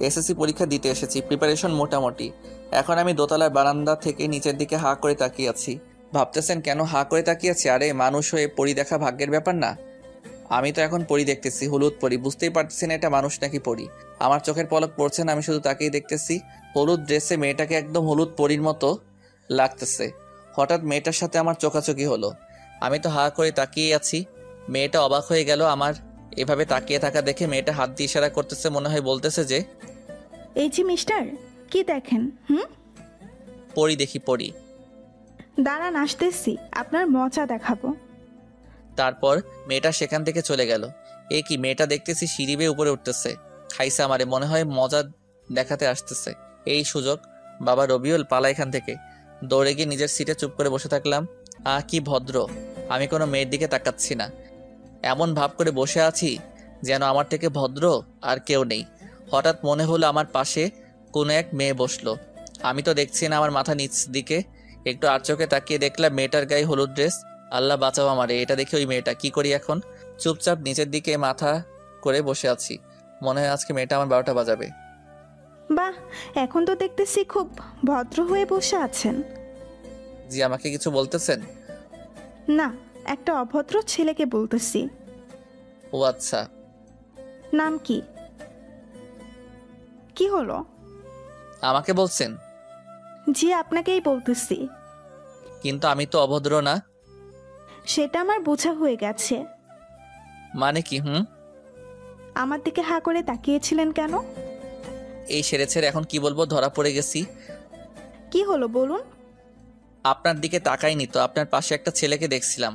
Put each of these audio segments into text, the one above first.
SSC পরীক্ষা দিতে এসেছি, প্রিপারেশন মোটামুটি। এখন আমি দোতলার বারান্দা থেকে নিচের দিকে হাঁ করে তাকিয়ে আছি। ভাবতেছেন কেন হাঁ করে তাকিয়ে আছি? আরে মানুষ হয়ে পরি দেখা ভাগ্যের ব্যাপার না? আমি তো এখন পরি দেখতেছি, হলুদ পরি। বুঝতেই পারতেছি না এটা মানুষ নাকি পরি। আমার চোখের পলক পড়ছে না, আমি শুধু তাকেই দেখতেছি। হলুদ ড্রেসে মেয়েটাকে একদম হলুদ পরির মতো লাগতেছে। হঠাৎ মেয়েটার সাথে আমার চোখাচোখি হলো। আমি তো হাঁ করে তাকিয়ে আছি। মেয়েটা অবাক হয়ে গেল আমার এভাবে তাকিয়ে থাকা দেখে। মেয়েটা হাত দিয়ে ইশারা করতেছে, মনে হয় বলতেছে যে, এই যে মিস্টার, কি দেখেন? পরি দেখি পরি। দাঁড়ান, আসতেছি, আপনার মজা দেখাবো। তারপর মেয়েটা সেখান থেকে চলে গেল। এ কি, মেয়েটা দেখতেছি সিঁড়ি বেয়ে উপরে উঠতেছে। খাইছে আমারে, মনে হয় মজা দেখাতে আসতেছে। এই সুযোগ, বাবা রবিউল পালা এখান থেকে। দৌড়ে গিয়ে নিজের সিটে চুপ করে বসে থাকলাম। কি ভদ্র, আমি কোনো মেয়ের দিকে তাকাচ্ছি না, এমন ভাব করে বসে আছি যেন আমার থেকে ভদ্র আর কেউ নেই। হঠাৎ মনে হলো আমার পাশে কোনো এক মেয়ে বসলো। আমি তো দেখছি না, আমার মাথা নিচ দিকে। একটু আর চোখে তাকিয়ে দেখলাম মেয়েটার গায়ে হলুদ ড্রেস। আল্লাহ বাঁচাও আমারে, এটা দেখে ওই মেয়েটা। কি করি এখন? চুপচাপ নিচের দিকে মাথা করে বসে আছি। মনে হয় আজকে মেয়েটা আমার 12টা বাজাবে। বাহ, এখন তো দেখতেছি খুব ভদ্র হয়ে বসে আছেন। জি, আমাকে কিছু বলতেছেন? না, একটা অভদ্র ছেলেকে বলতেছি। ও আচ্ছা। নাম কি? কি হলো? আমাকে বলছেন? জি, আপনাকেই বলতেছি। কিন্তু আমি তো অভদ্র না। সেটা আমার বোঝা হয়ে গেছে। মানে কি? আমার দিকে হাঁ করে তাকিয়েছিলেন কেন? এই সেরেছে, এখন কি বলবো, ধরা পড়ে গেছি। কি হলো বলুন? আপনার দিকে তাকাইনি তো, আপনার পাশে একটা ছেলেকে দেখছিলাম।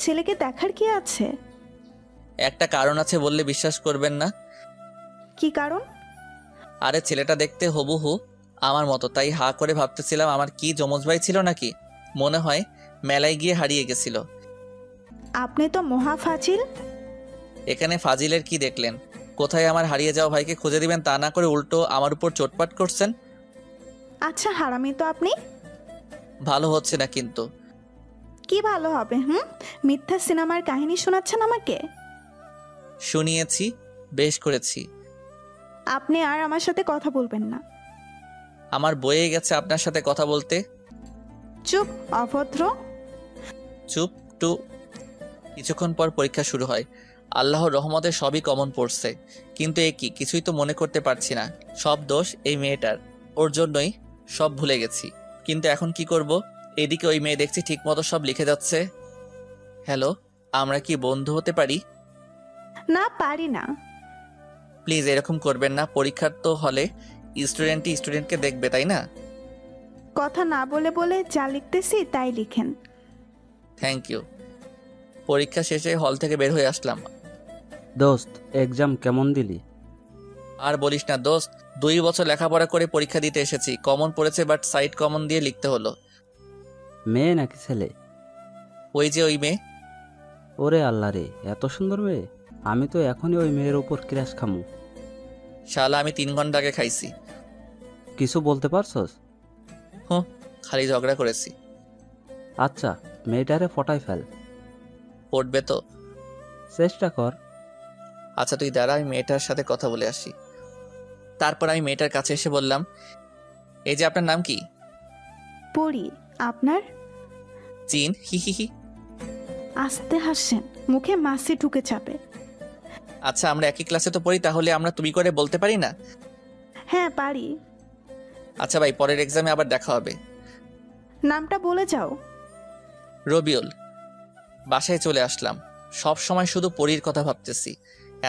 ছেলেকে দেখার কি আছে? একটা কারণ আছে, বললে বিশ্বাস করবেন না। কি কারণ? আরে ছেলেটা দেখতে হুবহু আমার মতো, তাই হা করে ভাবতেছিলাম আমার কি যমজ ভাই ছিল নাকি। মনে হয় মেলায় গিয়ে হারিয়ে গেছিল। আপনি তো মহা ফাজিল। এখানে ফাজিলের কি দেখলেন? কোথায় আমার হারিয়ে যাওয়া ভাইকে খুঁজে দিবেন তা না করে উল্টো আমার উপর চোটপাট করছেন। আচ্ছা, হারামি তো আপনি। ভালো হচ্ছে না কিন্তু। কি ভালো হবে? মিথ্যা সিনেমার কাহিনী শোনাচ্ছেন আমাকে। শুনিয়েছি, বেশ করেছি। আপনি আর আমার সাথে কথা বলবেন না। আমার বয়ে গেছে আপনার সাথে কথা বলতে। চুপ, অভদ্র। চুপ টু। কিছুক্ষণ পর পরীক্ষা শুরু হয়। আল্লাহর রহমতে সবই কমন পড়ছে, কিন্তু এ কি, কিছুই তো মনে করতে পারছি না। সব দোষ এই মেয়েটার, ওর জন্যই সব ভুলে গেছি। কিন্তু এখন কি করব? এদিকে ওই মেয়ে দেখছি ঠিকমতো সব লিখে যাচ্ছে। হ্যালো, আমরা কি বন্ধু হতে পারি? না, পারি না। প্লিজ এরকম করবেন না, পরীক্ষার তো হলে স্টুডেন্টই স্টুডেন্টকে দেখবে, তাই না? কথা না বলে বলে যা লিখতেছি তাই লিখেন। Thank you. পরীক্ষা শেষে হল থেকে বের হয়ে আসলাম। দোস্ত, এক্সাম কেমন দিলি? আর বলিস না দোস্ত, 2 বছর লেখাপড়া করে পরীক্ষা দিতে এসেছি, কমন পড়েছে, বাট সাইড কমন দিয়ে লিখতে হলো। মেয়ে নাকি ছেলে? ওই যে ওই মেয়ে। ওরে আল্লাহ রে, এত সুন্দর মেয়ে! আমি তো এখনই ওই মেয়ের উপর ক্র্যাশ খামু। শালা আমি 3 ঘন্টা আগে খাইছি। কিছু বলতে পারছস? খালি ঝগড়া করেছি। আচ্ছা, মেয়েটারে ফটাই ফেল। পড়বে তো? চেষ্টা কর। আচ্ছা তুই দাঁড়া, আমি মেয়েটার সাথে কথা বলে আসি। তারপর আমি মেয়েটার কাছে এসে বললাম, এই যে আপনার নাম কি? পড়ি। আপনার? চিন, হি হি হি। আস্তে হাসেন, মুখে মাছি ঢুকে যাবে। আচ্ছা আমরা একই ক্লাসে তো পড়ি, তাহলে আমরা তুমি করে বলতে পারি না? হ্যাঁ, পারি। আচ্ছা ভাই, পরের এক্সামে আবার দেখা হবে। নামটা বলে যাও। রবিউল। বাসায় চলে আসলাম। সব সময় শুধু পরীর কথা ভাবতেছি।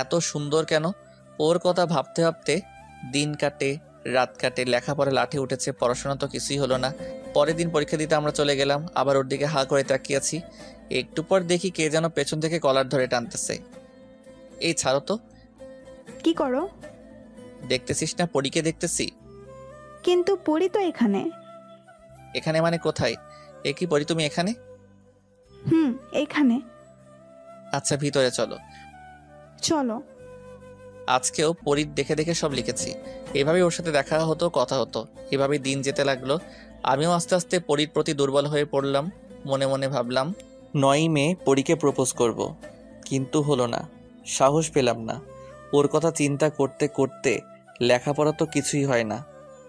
এত সুন্দর কেন? ওর কথা ভাবতে ভাবতে দিন কাটে, রাত কাটে, লেখাপড়া লাঠি উঠেছে, পড়াশোনা তো কিছুই হলো না। পরের দিন পরীক্ষা দিতে আমরা চলে গেলাম, আবার ওর দিকে হা করে তাকিয়ে আছি। একটু পর দেখি কে যেন পেছন থেকে কলার ধরে টানতেছে। এই ছাড়ো তো। কি করো? দেখতেছিস না পরীকে দেখতেছি। কিন্তু পড়ি তো এখানে। এখানে মানে কোথায়? এ কি পরী, তুমি এখানে? এখানে। আচ্ছা ভিতরে চলো। চলো। আজকেও পরীর দেখে দেখে সব লিখেছি। এভাবেই ওর সাথে দেখা হতো, কথা হতো, এভাবেই দিন যেতে লাগলো। আমিও আস্তে আস্তে পরীর প্রতি দুর্বল হয়ে পড়লাম। মনে মনে ভাবলাম 9ই মে পরীকে প্রপোজ করব, কিন্তু হলো না। সাহস পেলাম না। ওর কথা চিন্তা করতে করতে লেখাপড়া তো কিছুই হয় না।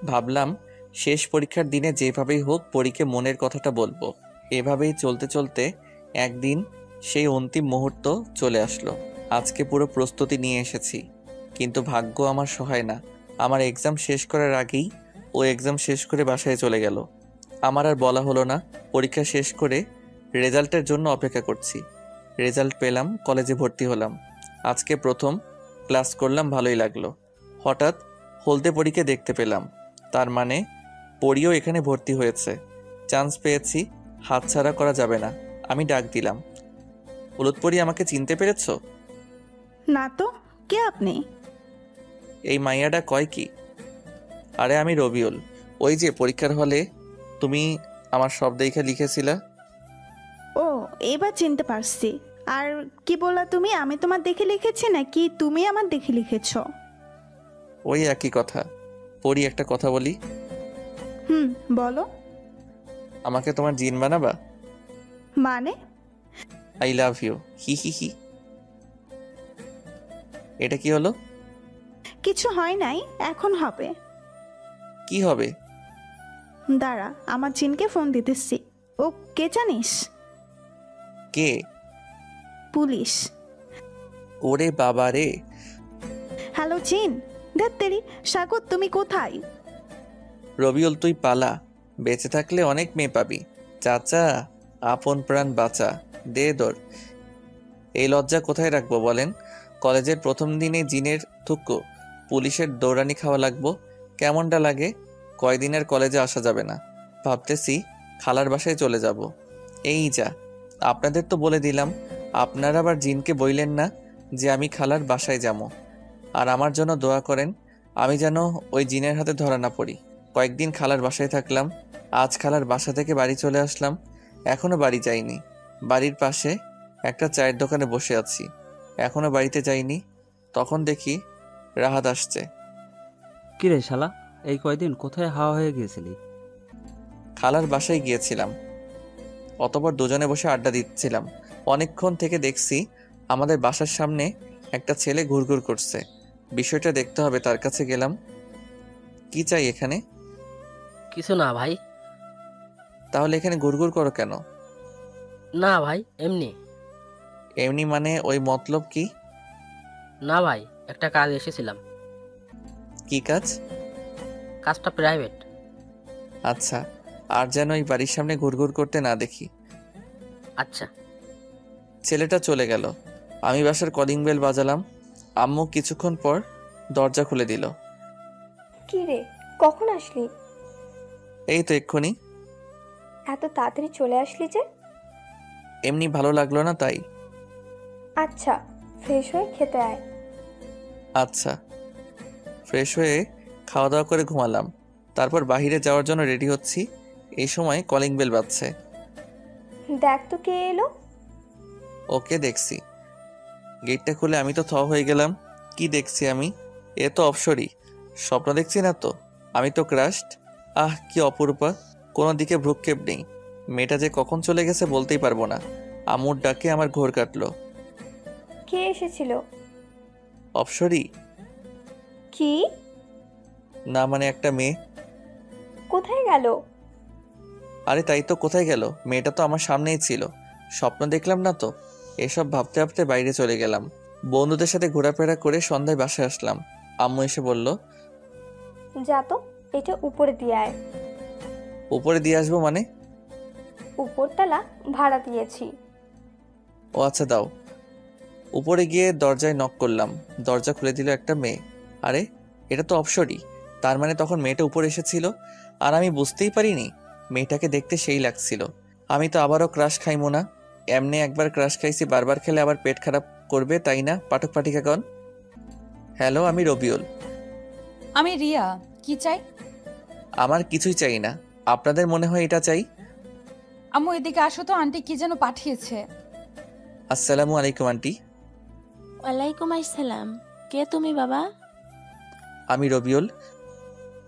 ভাবলাম শেষ পরীক্ষার দিনে যেভাবেই হোক পরীকে মনের কথাটা বলবো। এভাবেই চলতে চলতে একদিন সেই অন্তিম মুহূর্ত চলে আসলো। আজকে পুরো প্রস্তুতি নিয়ে এসেছি, কিন্তু ভাগ্য আমার সহায় না। আমার এক্সাম শেষ করার আগেই ও এক্সাম শেষ করে বাসায় চলে গেল। আমার আর বলা হলো না। পরীক্ষা শেষ করে রেজাল্টের জন্য অপেক্ষা করছি। রেজাল্ট পেলাম, কলেজে ভর্তি হলাম। আজকে প্রথম ক্লাস করলাম, ভালোই লাগলো। হঠাৎ হলদে পরীকে দেখতে পেলাম। তার মানে পরীও এখানে ভর্তি হয়েছে। চান্স পেয়েছি, হাতছাড়া করা যাবে না। আমি ডাক দিলাম, হলুদ পরী, আমাকে চিনতে পেরেছো? না তো, কে আপনি? এই মাইয়াটা কয় কি? আরে আমি রবিউল, ওই যে পরীক্ষার হলে তুমি আমার সব দেখে লিখেছিলা। ও, এবার চিনতে পারছি। আর কি বললা তুমি? আমি তোমার দেখে লিখেছি নাকি তুমি আমার দেখে লিখেছো? ওই একই কথা। পরী, একটা কথা বলি। হুম, বলো। আমাকে তোমার জিন বানাবা? মানে? আই লাভ ইউ, হি হি হি। এটা কি হলো? কিছু হয় নাই, এখন হবে। কি হবে? দাঁড়া, আমার জিনকে ফোন দিতেছি। ও কে জানিস? কে? পুলিশ। ওরে বাবা রে! হ্যালো জিন। ধ্যাত্তেরি, স্বাগত, তুমি কোথায়? রবিউল, তুই পালা। বেঁচে থাকলে অনেক মেয়ে পাবি। চাচা, আপন প্রাণ বাঁচা, দে দর। এই লজ্জা কোথায় রাখবো বলেন? কলেজের প্রথম দিনে জিনের থুক্কো, পুলিশের দৌড়ানি খাওয়া লাগবো। কেমনটা লাগে? কয়দিনের কলেজে আসা যাবে না। ভাবতেছি খালার বাসায় চলে যাব। এই যা, আপনাদের তো বলে দিলাম। আপনারা আবার জিনকে বইলেন না যে আমি খালার বাসায় যাবো। আর আমার জন্য দোয়া করেন, আমি যেন ওই জিনের হাতে ধরা না পড়ি। কয়েকদিন খালার বাসায় থাকলাম। আজ খালার বাসা থেকে বাড়ি চলে আসলাম। এখনো বাড়ি যাইনি। বাড়ির পাশে একটা চায়ের দোকানে বসে আছি। এখনো বাড়িতে যাইনি। তখন দেখি রাহাত আসছে। কিরে শালা, এই কয়দিন কোথায় হাওয়া হয়ে গিয়েছিলি? খালার বাসায় গিয়েছিলাম। অতঃপর দুজনে বসে আড্ডা দিচ্ছিলাম। অনেকক্ষণ থেকে দেখছি আমাদের বাসার সামনে একটা ছেলে ঘুরঘুর করছে। বিষয়টা দেখতে হবে, তার কাছে গেলাম। কি চাই এখানে? কিছু না ভাই। তাহলে এখানে ঘুরঘুর করো কেন? না ভাই, এমনি। এমনি মানে ওই মতলব কি? না ভাই, একটা কাজ এসেছিলাম। কি কাজ? কাজটা প্রাইভেট। আচ্ছা, আর যেন ওই বাড়ির সামনে ঘুরঘুর করতে না দেখি। আচ্ছা। ছেলেটা চলে গেল। আমি বাসার কলিং বেল বাজালাম। আম্মু কিছুক্ষণ পর দরজা খুলে দিল। কি রে, কখন আসলি? এই তো এক্ষুনি। এত তাড়াতাড়ি চলে আসলি যে? এমনি ভালো লাগলো না তাই। আচ্ছা, ফ্রেশ হয়ে খেতে আয়। আচ্ছা। ফ্রেশ হয়ে খাওয়া দাওয়া করে ঘুমালাম। তারপর বাইরে যাওয়ার জন্য রেডি হচ্ছি। এই সময় কলিং বেল বাজছে। দেখ তো কে এলো। ওকে দেখছি। গেটটা খুলে আমি তো থ হয়ে গেলাম। কি দেখছি আমি? এ তো অপসরই। স্বপ্ন দেখছি না তো? আমি তো ক্রাশড। আহ, কি অপরূপা! কোনো দিকে ভ্রুক্ষেপ নেই। মেয়েটা যে কখন চলে গেছে বলতেই পারবো না। আম্মুর ডাকে আমার ঘোর কাটলো। কে এসেছিল? অপসরই কি? না, মানে একটা মেয়ে। কোথায় গেল? আরে তাই তো, কোথায় গেল? মেয়েটা তো আমার সামনেই ছিল। স্বপ্ন দেখলাম না তো। এসব ভাবতে ভাবতে বাইরে চলে গেলাম। বন্ধুদের সাথে ঘোরাফেরা করে সন্ধ্যায় বাসায় আসলাম। আম্মু এসে বলল, যা তো, এটা উপরে দিয়ে আয়। উপরে দিয়ে আসবো মানে? উপরতলা ভাড়া দিয়েছি। ও আচ্ছা, দাও। উপরে গিয়ে দরজায় নক করলাম। দরজা খুলে দিল একটা মেয়ে। আরে, এটা তো অপসরই। তার মানে তখন মেয়েটা উপরে এসেছিল আর আমি বুঝতেই পারিনি। মেয়েটাকে দেখতে সেই লাগছিল। আমি তো আবারও ক্রাশ খাইমো না। এমনি একবার ক্রাশ খাইছি, বারবার খেলে আবার পেট খারাপ করবে, তাই না পাঠক পাঠিকাগণ? হ্যালো, আমি রবিউল। আমি রিয়া। কি চাই? আমার কিছুই চাই না। আপনাদের মনে হয় এটা চাই? আম্মু এদিকে আসো তো, আন্টি কি যেন পাঠিয়েছে। আসসালামু আলাইকুম আন্টি। ওয়ালাইকুম আসসালাম। কে তুমি বাবা? আমি রবিউল।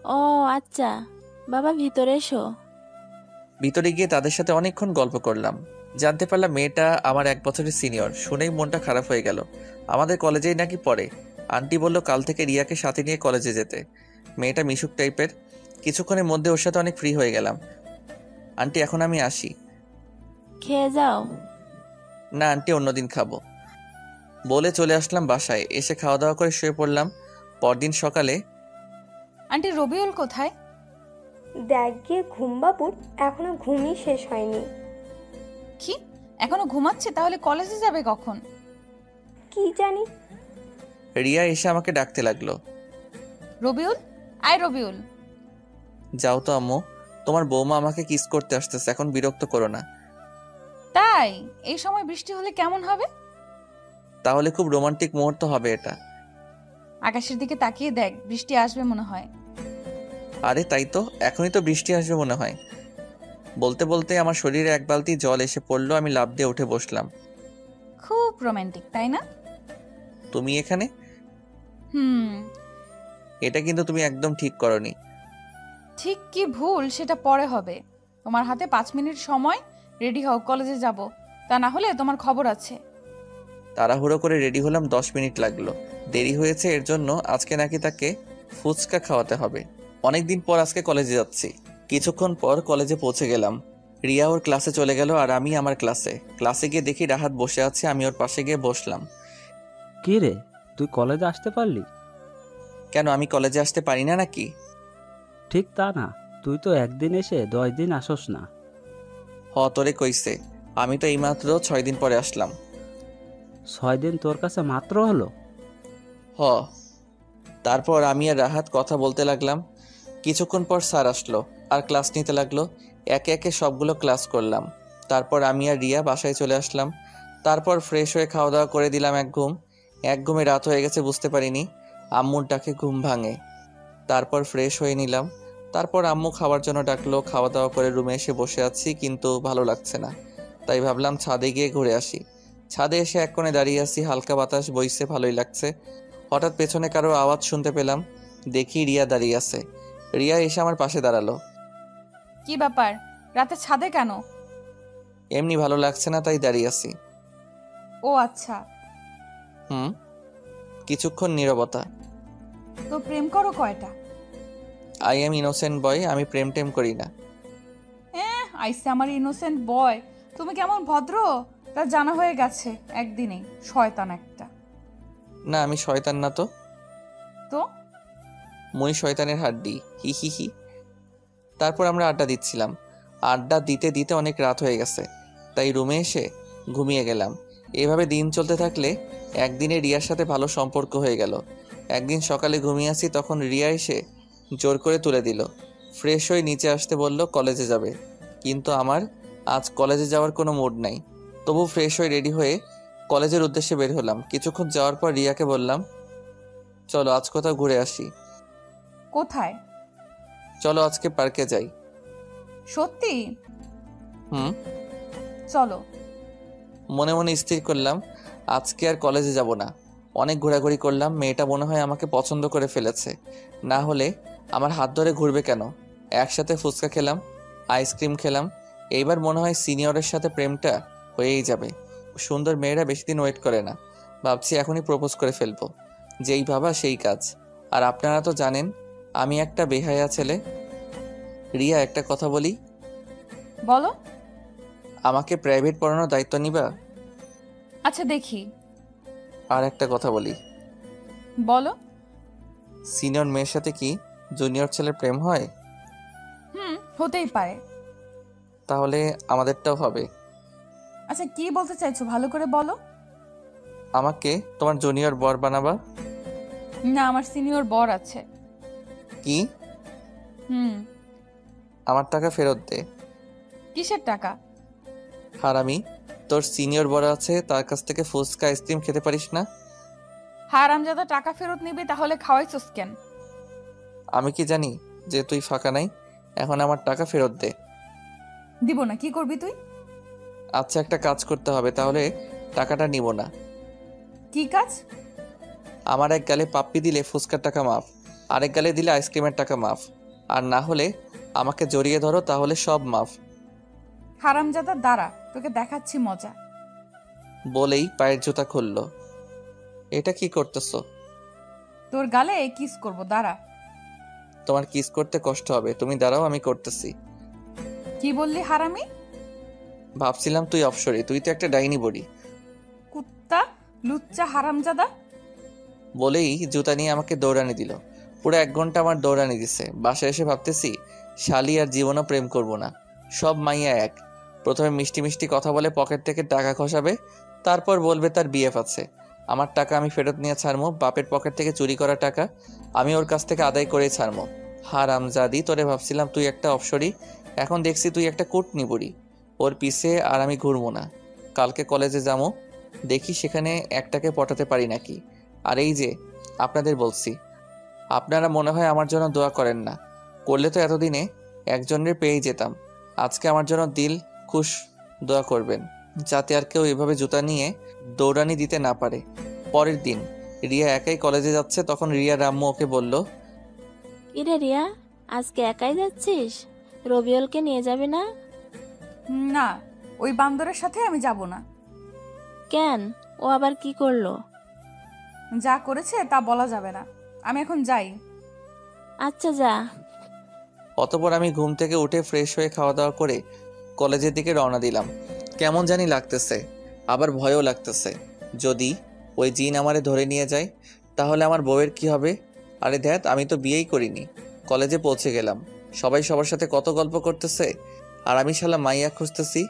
ও আচ্ছা, বাবা ভিতরে এসো। ভিতরে গিয়ে তাদের সাথে অনেকক্ষণ গল্প করলাম। জানতে পারলাম মেয়েটা আমার 1 বছরের সিনিয়র। শুনেই মনটা খারাপ হয়ে গেল। আমাদের কলেজেই নাকি পড়ে। আন্টি বলল কাল থেকে রিয়াকে সাথে নিয়ে কলেজে যেতে। মেয়েটা মিশুক টাইপের। কিছুক্ষণের মধ্যে ওর সাথে অনেক ফ্রি হয়ে গেলাম। আন্টি এখন আমি আসি। খেয়ে যাও। না আন্টি, অন্যদিন খাবো বলে চলে আসলাম বাসায়। এসে খাওয়া দাওয়া করে শুয়ে পড়লাম। পরদিন সকালে আন্টি রবিউল কোথায়? দেখ গিয়ে ঘুম বাবুর এখনো ঘুমই শেষ হয়নি। কি এখনো ঘুমাচ্ছে? তাহলে কলেজে যাবে কখন? কি জানি। রিয়া এসে আমাকে ডাকতে লাগলো। রবিউল, আয় রবিউল। যাও তো আম্মু, তোমার বৌমা আমাকে কিস করতে আসতেছে, এখন বিরক্ত করো না। তাই এই সময় বৃষ্টি হলে কেমন হবে? তাহলে খুব রোমান্টিক মুহূর্ত হবে এটা। আকাশের দিকে তাকিয়ে দেখ, বৃষ্টি আসবে মনে হয়। আরে তাই তো, এখনই তো বৃষ্টি আসবে মনে হয়। বলতে বলতে আমার শরীরে 1 বালতি জল এসে পড়লো। আমি লাফ দিয়ে উঠে বসলাম। খুব রোমান্টিক, তাই না? তুমি এখানে? হুম। এটা কিন্তু তুমি একদম ঠিক করনি। ঠিক কি ভুল সেটা পরে হবে। তোমার হাতে 5 মিনিট সময়, রেডি হও, কলেজে যাব। তা না হলে তোমার খবর আছে। তাড়াহুড়ো করে রেডি হলাম, 10 মিনিট লাগলো। দেরি হয়েছে এর জন্য আজকে নাকি তাকে ফুচকা খাওয়াতে হবে। অনেকদিন পর আজকে কলেজে যাচ্ছি। কিছুক্ষণ পর কলেজে পৌঁছে গেলাম। রিয়া ওর ক্লাসে চলে গেল আর আমি আমার ক্লাসে গিয়ে দেখি রাহাত বসে আছে। আমি ওর পাশে গিয়ে বসলাম। কি রে, তুই কলেজে আসতে পারলি? কেন, আমি কলেজে আসতে পারি না নাকি? ঠিক তা না, তুই তো একদিন এসে 10 দিন আসোস না। তোরে কইছে, আমি তো এইমাত্র 6 দিন পরে আসলাম। 6 দিন তোর কাছে মাত্র হলো? তারপর আমি আর রাহাত কথা বলতে লাগলাম। কিছুক্ষণ পর স্যার আসলো আর ক্লাস নিতে লাগলো। একে একে সবগুলো ক্লাস করলাম। তারপর আমি আর রিয়া বাসায় চলে আসলাম। তারপর ফ্রেশ হয়ে খাওয়া দাওয়া করে দিলাম। এক ঘুমে রাত হয়ে গেছে বুঝতে পারিনি। আম্মুর ডাকে ঘুম ভাঙে। তারপর ফ্রেশ হয়ে নিলাম। তারপর আম্মু খাওয়ার জন্য ডাকলো। খাওয়া দাওয়া করে রুমে এসে বসে আছি, কিন্তু ভালো লাগছে না। তাই ভাবলাম ছাদে গিয়ে ঘুরে আসি। ছাদে এসে এক কোণে দাঁড়িয়ে আছি, হালকা বাতাস বইছে, ভালোই লাগছে। হঠাৎ পেছনে কারো আওয়াজ শুনতে পেলাম। দেখি রিয়া দাঁড়িয়ে আছে। রিয়া এসে আমার পাশে দাঁড়ালো। কি ব্যাপার, রাতে ছাদে কেন? এমনি ভালো লাগছে না, তাই দাঁড়িয়ে আছি। ও আচ্ছা। কিছুক্ষণ নীরবতা। তো প্রেম করো কয়টা? আই এম ইনোসেন্ট বয়, আমি প্রেম টেম করি না। আইসে আমার ইনোসেন্ট বয়। তুমি কেমন ভদ্র তা জানা হয়ে গেছে একদিনেই। শয়তান একটা। না আমি শয়তান না তো। তো মুই শয়তানের হাড্ডি, হি হি হি। তারপর আমরা আড্ডা দিচ্ছিলাম। আড্ডা দিতে দিতে অনেক রাত হয়ে গেছে, তাই রুমে এসে ঘুমিয়ে গেলাম। এভাবে দিন চলতে থাকলে একদিনে রিয়ার সাথে ভালো সম্পর্ক হয়ে গেল। একদিন সকালে ঘুমিয়ে আসি, তখন রিয়া এসে জোর করে তুলে দিল। ফ্রেশ হয়ে নিচে আসতে বলল কলেজে যাবে, কিন্তু আমার আজ কলেজে যাওয়ার কোনো মুড নাই। তবু ফ্রেশ হয়ে রেডি হয়ে কলেজের উদ্দেশ্যে বের হলাম। কিছুক্ষণ যাওয়ার পর রিয়াকে বললাম, চলো আজ কোথাও ঘুরে আসি। কোথায়? চলো আজকে পার্কে যাই। সত্যি? হুম। চলো। মনে মনে স্থির করলাম আজকে আর কলেজে যাব না। অনেক ঘোরাঘুরি করলাম। মেয়েটা মনে হয় আমাকে পছন্দ করে ফেলেছে, না হলে আমার হাত ধরে ঘুরবে কেন। একসাথে ফুচকা খেলাম, আইসক্রিম খেলাম। এইবার মনে হয় সিনিয়রের সাথে প্রেমটা হয়েই যাবে। সুন্দর মেয়েরা বেশি দিন ওয়েট করে না। ভাবছি এখনই প্রপোজ করে ফেলবো। যেই ভাবা সেই কাজ। আর আপনারা তো জানেন আমি একটা বেহায়া ছেলে। রিয়া একটা কথা বলি। বলো। আমাকে প্রাইভেট পড়ানোর দায়িত্ব নিবা? আচ্ছা দেখি। আর একটা কথা বলি। বলো। সিনিয়র মেয়ের সাথে কি জুনিয়র ছেলের প্রেম হয়? হতেই পারে। তাহলে আমাদেরটাও হবে। আচ্ছা কি বলতে চাইছো ভালো করে বলো। আমাকে তোমার জুনিয়র বর বানাবা? না, আমার সিনিয়র বর আছে। কি? হুম। আমার টাকা ফেরত দে। কিসের টাকা? হারামি, তোর সিনিয়র বর আছে, তার কাছ থেকে ফুচকা আইসক্রিম খেতে পারিস না? হারামজাদা টাকা ফেরত নিবে, তাহলে খাওয়াইছস কেন? আমি কি জানি যে তুই ফাঁকা নাই? এখন আমার টাকা ফেরত দে। দিব না। কি করবি তুই? আচ্ছা একটা কাজ করতে হবে, তাহলে টাকাটা নিব না। কি কাজ? আমার এক গালে পাপ্পি দিলে ফুচকার টাকা মাফ, আরেক গালে দিলে আইসক্রিমের টাকা মাফ, আর না হলে আমাকে জড়িয়ে ধরো, তাহলে সব মাফ। হারামজাদা দাঁড়া, তোকে দেখাচ্ছি মজা। বলেই পায়ের জুতা খুলল। এটা কি করতেছো? তোর গালে কিস করব, দাঁড়া। তোমার কিস করতে কষ্ট হবে, তুমি দাঁড়াও, আমি করতেছি। কি বললি হারামি? ভাবছিলাম তুই অপসরি, তুই তো একটা ডাইনি বড়ি। কুত্তা, লুচ্চা, হারামজাদা। বলেই জুতা নিয়ে আমাকে দৌড়ানি দিল। পুরো 1 ঘন্টা আমার দৌড়ানি দিছে। বাসায় এসে ভাবতেছি শালি আর জীবনও প্রেম করব না। সব মাইয়া এক। প্রথমে মিষ্টি মিষ্টি কথা বলে পকেট থেকে টাকা খসাবে, তারপর বলবে তার বিএফ আছে। আমার টাকা আমি ফেরত নিয়ে ছাড়মো, বাপের পকেট থেকে চুরি করা টাকা আমি ওর কাছ থেকে আদায় করেই ছাড়মো। হারামজাদি, তোরে ভাবছিলাম তুই একটা অপসরি, এখন দেখছি তুই একটা কুটনি বুড়ি। ওর পিছে আর আমি ঘুরবো না। কালকে কলেজে যাবো, দেখি সেখানে একটাকে পটাতে পারি নাকি। আর এই যে আপনাদের বলছি, আপনারা মনে হয় আমার জন্য দোয়া করেন না, করলে তো এতদিনে একজনের পেয়েই যেতাম। আজকে আমার জন্য দিল খুশ দোয়া করবেন, যাতে আর কেউ এভাবে জুতা নিয়ে দৌড়ানি দিতে না পারে। পরের দিন রিয়া একাই কলেজে যাচ্ছে, তখন রিয়া রাম্মু ওকে বলল, কিরে রিয়া, আজকে একাই যাচ্ছিস? রবিউলকে নিয়ে যাবি না? না, ওই বান্দরের সাথে আমি যাব না। কেন, ও আবার কি করলো? যা করেছে তা বলা যাবে না, আমি এখন যাই। আচ্ছা যা। অতপর আমি ঘুম থেকে উঠে ফ্রেশ হয়ে খাওয়া দাওয়া করে কলেজের দিকে রওনা দিলাম। কেমন জানি লাগতেছে, আবার ভয়ও লাগতেছে। যদি ওই জিন আমারে ধরে নিয়ে যায় তাহলে আমার বউয়ের কি হবে? আরে ধ্যাত, আমি তো বিয়েই করিনি। কলেজে পৌঁছে গেলাম, সবাই সবার সাথে কত গল্প করতেছে, আর আমি শালা মাইয়া খুঁজতেছি,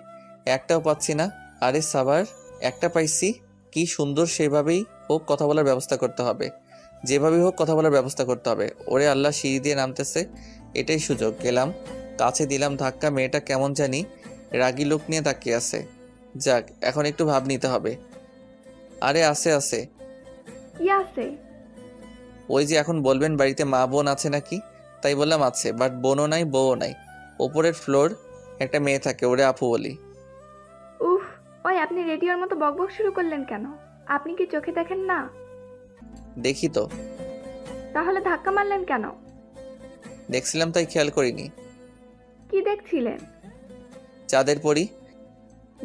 একটাও পাচ্ছি না। আরে সাবার, একটা পাইছি, কি সুন্দর। সেভাবেই হোক কথা বলার ব্যবস্থা করতে হবে, যেভাবেই হোক কথা বলার ব্যবস্থা করতে হবে। ওরে আল্লাহ, সিঁড়ি দিয়ে নামতেছে, এটাই সুযোগ। গেলাম, কাছে দিলাম ধাক্কা। মেয়েটা কেমন জানি রাগী লোক নিয়ে তাকিয়ে আছে। যাক, এখন একটু ভাব নিতে হবে। আরে আছে আছে। কি আছে? ওই যে এখন বলবেন বাড়িতে মা বোন আছে নাকি, তাই বললাম আছে, বাট বোনও নাই বউও নাই। ওপরের ফ্লোর একটা মেয়ে থাকে, ওরে আপু বলি। উফ, ওই আপনি রেডিওর মতো বকবক শুরু করলেন কেন? আপনি কি চোখে দেখেন না? দেখি তো। তাহলে ধাক্কা মারলেন কেন? দেখছিলাম তাই খেয়াল করিনি। কি দেখছিলেন? চাঁদের পরি।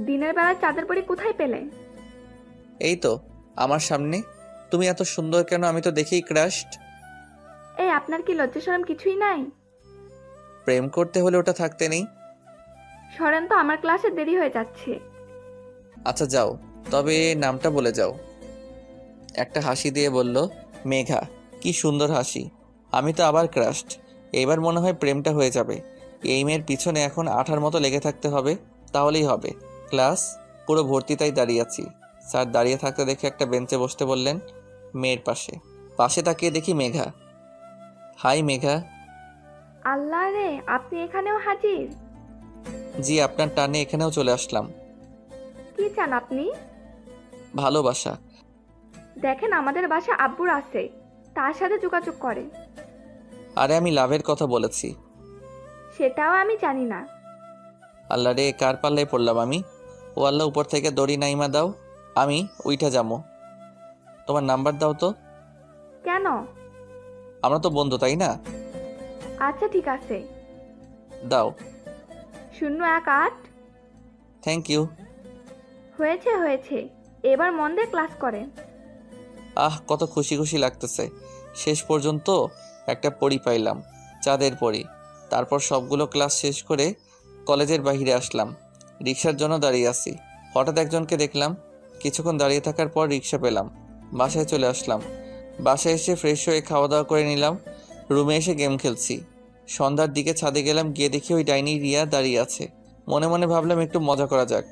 দিনের বেলা চাঁদের পরি কোথায় পেলেন? এই তো আমার সামনে। তুমি এত সুন্দর কেন? আমি তো দেখেই ক্রাশড। এই আপনার কি লজ্জা শরম কিছুই নাই? প্রেম করতে হলে ওটা থাকতে নেই। সরেন তো, আমার ক্লাসে দেরি হয়ে যাচ্ছে। আচ্ছা যাও, তবে নামটা বলে যাও। একটা হাসি দিয়ে বলল, মেঘা। কি সুন্দর হাসি। আমি তো আবার ক্রাশড। এবার মনে হয় প্রেমটা হয়ে যাবে। এই মেয়ের পিছনে এখন আঠার মতো লেগে থাকতে হবে, তাহলেই হবে। ক্লাস পুরো ভর্তি, তাই দাঁড়িয়ে আছি। স্যার দাঁড়িয়ে থাকতে দেখে একটা বেঞ্চে বসতে বললেন, মেয়ের পাশে। পাশে তাকিয়ে দেখি মেঘা। হাই মেঘা। আল্লাহ রে, আপনি এখানেও হাজির? জি, আপনার টানে এখানেও চলে আসলাম। কি চান আপনি? ভালোবাসা। দেখেন, আমাদের বাসা আব্বুর আছে, তার সাথে যোগাযোগ করে। আরে আমি লাভের কথা বলেছি। সেটাও আমি জানি না। আল্লাহ রে, কার পাল্লায় পড়লাম আমি। ও আল্লাহ, উপর থেকে দড়ি নাইমা দাও, আমি উইঠা যাবো। তোমার নাম্বার দাও তো। কেন? আমরা তো বন্ধু, তাই না? আচ্ছা ঠিক আছে। দাও। 018। Thank you. হয়েছে হয়েছে, এবার মন দিয়ে ক্লাস করেন। আহ, কত খুশি খুশি লাগতেছে। শেষ পর্যন্ত একটা পড়ি পাইলাম, চাঁদের পড়ি। তারপর সবগুলো ক্লাস শেষ করে কলেজের বাইরে আসলাম। রিক্সার জন্য দাঁড়িয়ে আছি, হঠাৎ একজনকে দেখলাম। কিছুক্ষণ দাঁড়িয়ে থাকার পর রিক্সা পেলাম, বাসায় চলে আসলাম। বাসায় এসে ফ্রেশ হয়ে খাওয়া দাওয়া করে নিলাম। রুমে এসে গেম খেলছি। সন্ধ্যার দিকে ছাদে গেলাম, গিয়ে দেখি ওই ডাইনি রিয়া দাঁড়িয়ে আছে। মনে মনে ভাবলাম একটু মজা করা যাক।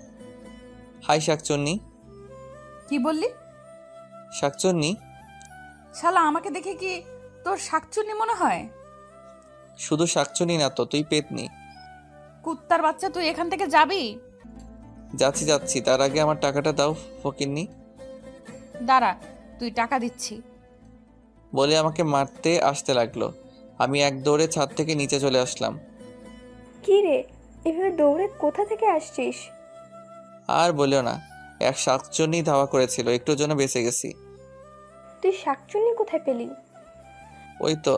হাই শাকচন্নি। কি বললি? শাকচন্নি। শালা, আমাকে দেখে কি তোর শাকচুন্নি মনে হয়? শুধু শাকচুনি না তো, তুই পেতনি। কুত্তার বাচ্চা, তুই এখান থেকে যাবি? যাচ্ছি যাচ্ছি, তার আগে আমার টাকাটা দাও ফকিন্নি। দাঁড়া, তুই টাকা দিচ্ছি। বলে আমাকে মারতে আসতে লাগলো। আমি এক দৌড়ে ছাদ থেকে নিচে চলে আসলাম। কি রে, এভাবে দৌড়ে কোথা থেকে আসছিস? আর বলিও না, এক শাকচুন্নি ধাওয়া করেছিল, একটুর জন্য বেঁচে গেছি। তুই শাকচুন্নি কোথায় পেলি? ওই তো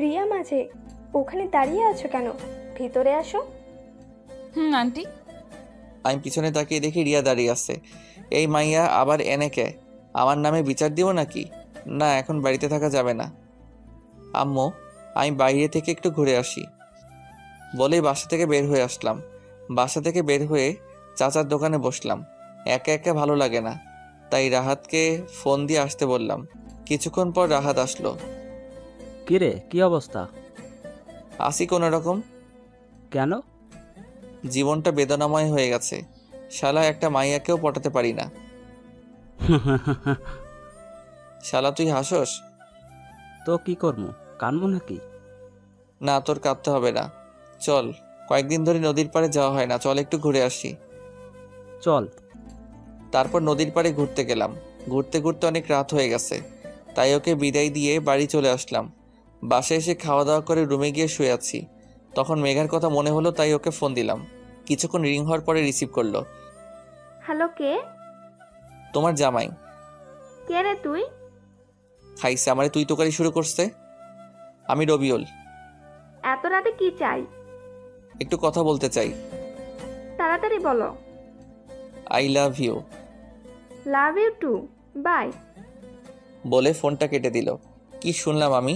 রিয়া মাঝে, ওখানে দাঁড়িয়ে আছো কেন? ভিতরে আসো। হুম আন্টি। আমি পিছনে তাকিয়ে দেখি রিয়া দাঁড়িয়ে আছে। এই মাইয়া আবার এনেকে আমার নামে বিচার দিব নাকি? না, এখন বাড়িতে থাকা যাবে না। আম্মু, আমি বাইরে থেকে একটু ঘুরে আসি বলেই বাসা থেকে বের হয়ে আসলাম। বাসা থেকে বের হয়ে চাচার দোকানে বসলাম। একা একা ভালো লাগে না, তাই রাহাতকে ফোন দিয়ে আসতে বললাম। কিছুক্ষণ পর রাহাত আসলো। কিরে, কি অবস্থা? আসি কোনো রকম। কেন? জীবনটা বেদনাময় হয়ে গেছে। শালা একটা মাইয়াকেও পটাতে পারি না। শালা তুই হাসোস? তো কি করবো, কানবো নাকি? না, তোর কাঁদতে হবে না। চল, কয়েকদিন ধরে নদীর পাড়ে যাওয়া হয় না, চল একটু ঘুরে আসি। চল। তারপর নদীর পাড়ে ঘুরতে গেলাম। ঘুরতে ঘুরতে অনেক রাত হয়ে গেছে, তাই ওকে বিদায় দিয়ে বাড়ি চলে আসলাম। বাসায় এসে খাওয়া দাওয়া করে রুমে গিয়ে শুয়ে আছি। তখন মেঘার কথা মনে হলো, তাই ওকে ফোন দিলাম। কিছুক্ষণ রিং হওয়ার পরে রিসিভ করলো। হ্যালো, কে? তোমার জামাই। কে রে তুই? খাইছে আমারে তুই তোকারি শুরু করছে। আমি রবিউল। এত রাতে কি চাই? একটু কথা বলতে চাই। তাড়াতাড়ি বলো। I love you. Love you too. Bye. বলে ফোনটা কেটে দিল। কি শুনলাম আমি?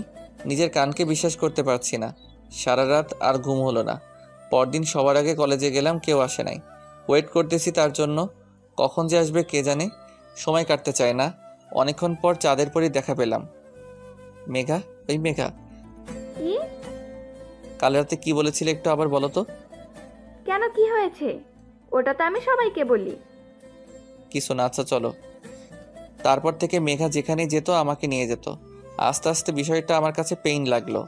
নিজের কানকে বিশ্বাস করতে পারছি না। সারা রাত আর ঘুম হলো না। পরদিন সবার আগে কলেজে গেলাম, কেউ আসে নাই। ওয়েট করতেছি তার জন্য, কখন যে আসবে কে জানে। সময় কাটতে চায় না। অনেকক্ষণ পর চাঁদের পরই দেখা পেলাম। মেঘা, ওই মেঘা, কি? কাল রাতে কি বলেছিলে একটু আবার বলো তো। কেন, কি হয়েছে? ওটা তো আমি সবাইকে বলি। কিছু না, আচ্ছা চলো। তারপর থেকে মেঘা যেখানেই যেত আমাকে নিয়ে যেত। আস্তে আস্তে বিষয়টা আমার কাছে পেইন লাগলো।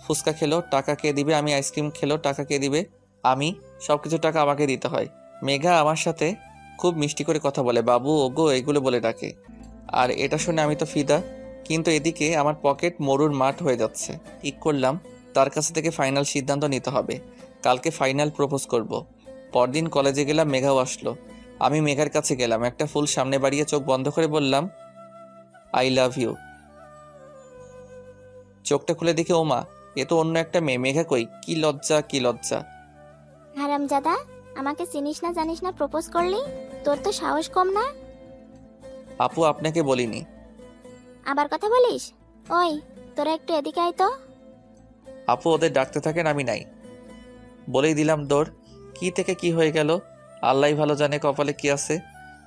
ফুচকা খেলো, টাকা কে দিবে? আমি আইসক্রিম খেলো, টাকা কে দিবে? আমি। সবকিছু টাকা আমাকে দিতে হয়। মেঘা আমার সাথে খুব মিষ্টি করে কথা বলে, বাবু, ওগো এগুলো বলে ডাকে। আর এটা শুনে আমি তো ফিদা। কিন্তু এদিকে আমার পকেট মরুর মাঠ হয়ে যাচ্ছে। ঠিক করলাম তার কাছে থেকে ফাইনাল সিদ্ধান্ত নিতে হবে। কালকে ফাইনাল প্রপোজ করব। পরদিন কলেজে গেলাম, মেঘাও আসলো। আমি মেঘার কাছে গেলাম, একটা ফুল সামনে বাড়িয়ে চোখ বন্ধ করে বললাম, আই লাভ ইউ। চোখটা খুলে দেখি ওমা, এ তো অন্য একটা মেয়ে। মেঘা কই? কি লজ্জা, কি লজ্জা। হারামজাদা, আমাকে চিনিস না জানিস না প্রপোজ করলি? তোর তো সাহস কম না। আপু, আপনাকে বলিনি। আবার কথা বলিস? ওই, তোরা একটু এদিকে আয় তো। আপু ওদের ডাকতে থাকেন, আমি নাই। বলেই দিলাম দৌড়। কি থেকে কি হয়ে গেল আল্লাহই ভালো জানে, কপালে কি আছে।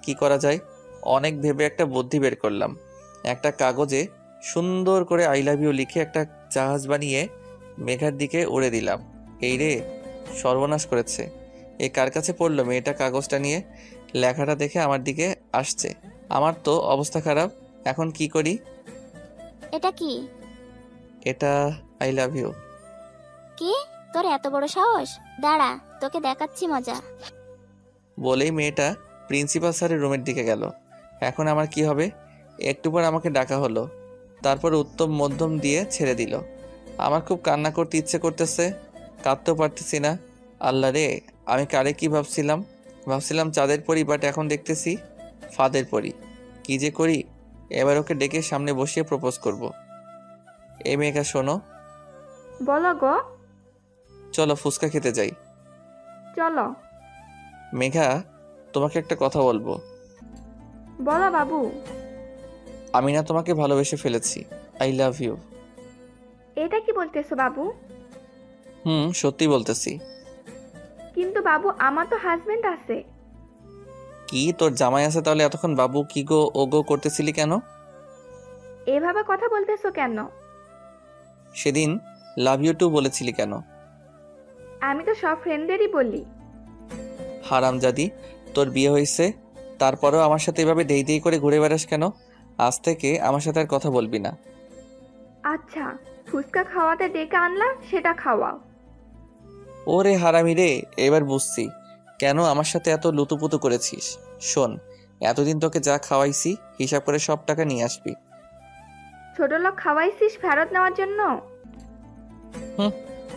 কি করা যায়? অনেক ভেবে একটা বুদ্ধি বের করলাম। একটা কাগজে সুন্দর করে আই লাভ ইউ লিখে একটা জাহাজ বানিয়ে মেঘার দিকে উড়ে দিলাম। এই রে, সর্বনাশ করেছে। এ কার কাছে পড়লো? মেয়েটা কাগজটা নিয়ে লেখাটা দেখে আমার দিকে আসছে। আমার তো অবস্থা খারাপ। এখন কি করি? এটা কি? এটা আই লাভ ইউ। কি? তোর এত বড় সাহস? দাঁড়া, তোকে দেখাচ্ছি মজা। বলেই মেয়েটা প্রিন্সিপাল স্যারের রুমের দিকে গেল। এখন আমার কি হবে? একটু পর আমাকে ডাকা হলো। তারপর উত্তম মধ্যম দিয়ে ছেড়ে দিল। আমার খুব কান্না করতে ইচ্ছে করতেছে, কাঁদতেও পারতেছি না। আল্লাহ রে, আমি কারে কি ভাবছিলাম চাঁদের পরি, বাট এখন দেখতেছি ফাঁদের পরি। কি যে করি? এবার ওকে ডেকে সামনে বসিয়ে প্রপোজ করব। এই মেয়েকা শোনো, বলো গো। চলো ফুচকা খেতে যাই। চলো। মেঘা, তোমাকে একটা কথা বলবো। বলো বাবু। আমি না তোমাকে ভালোবেসে ফেলেছি। I love you. এটা কি বলতেছো বাবু? সত্যি বলতেছি। কিন্তু বাবু, আমার তো হাজবেন্ড আছে। কি, তোর জামাই আছে? তাহলে এতক্ষণ বাবু কি গো ও গো করতেছিলি কেন? এভাবে কথা বলতেছো কেন? সেদিন লাভ ইউ টু বলেছিলি কেন? আমি তো সব ফ্রেন্ডদেরই বলি। হারামজাদি, তোর বিয়ে হয়েছে, তারপরেও আমার সাথে এভাবে দেই দেই করে ঘুরে বেড়াস কেন? আজ থেকে আমার সাথে আর কথা বলবি না। আচ্ছা, ফুচকা খাওয়াতে ডেকে আনলা, সেটা খাওয়াও। ওরে হারামি রে, এবার বুঝছি কেন আমার সাথে এত লুতুপুতু করেছিস। শোন, এতদিন তোকে যা খাওয়াইছি হিসাব করে সব টাকা নিয়ে আসবি। ছোট লোক খাওয়াইছিস ফেরত নেওয়ার জন্য?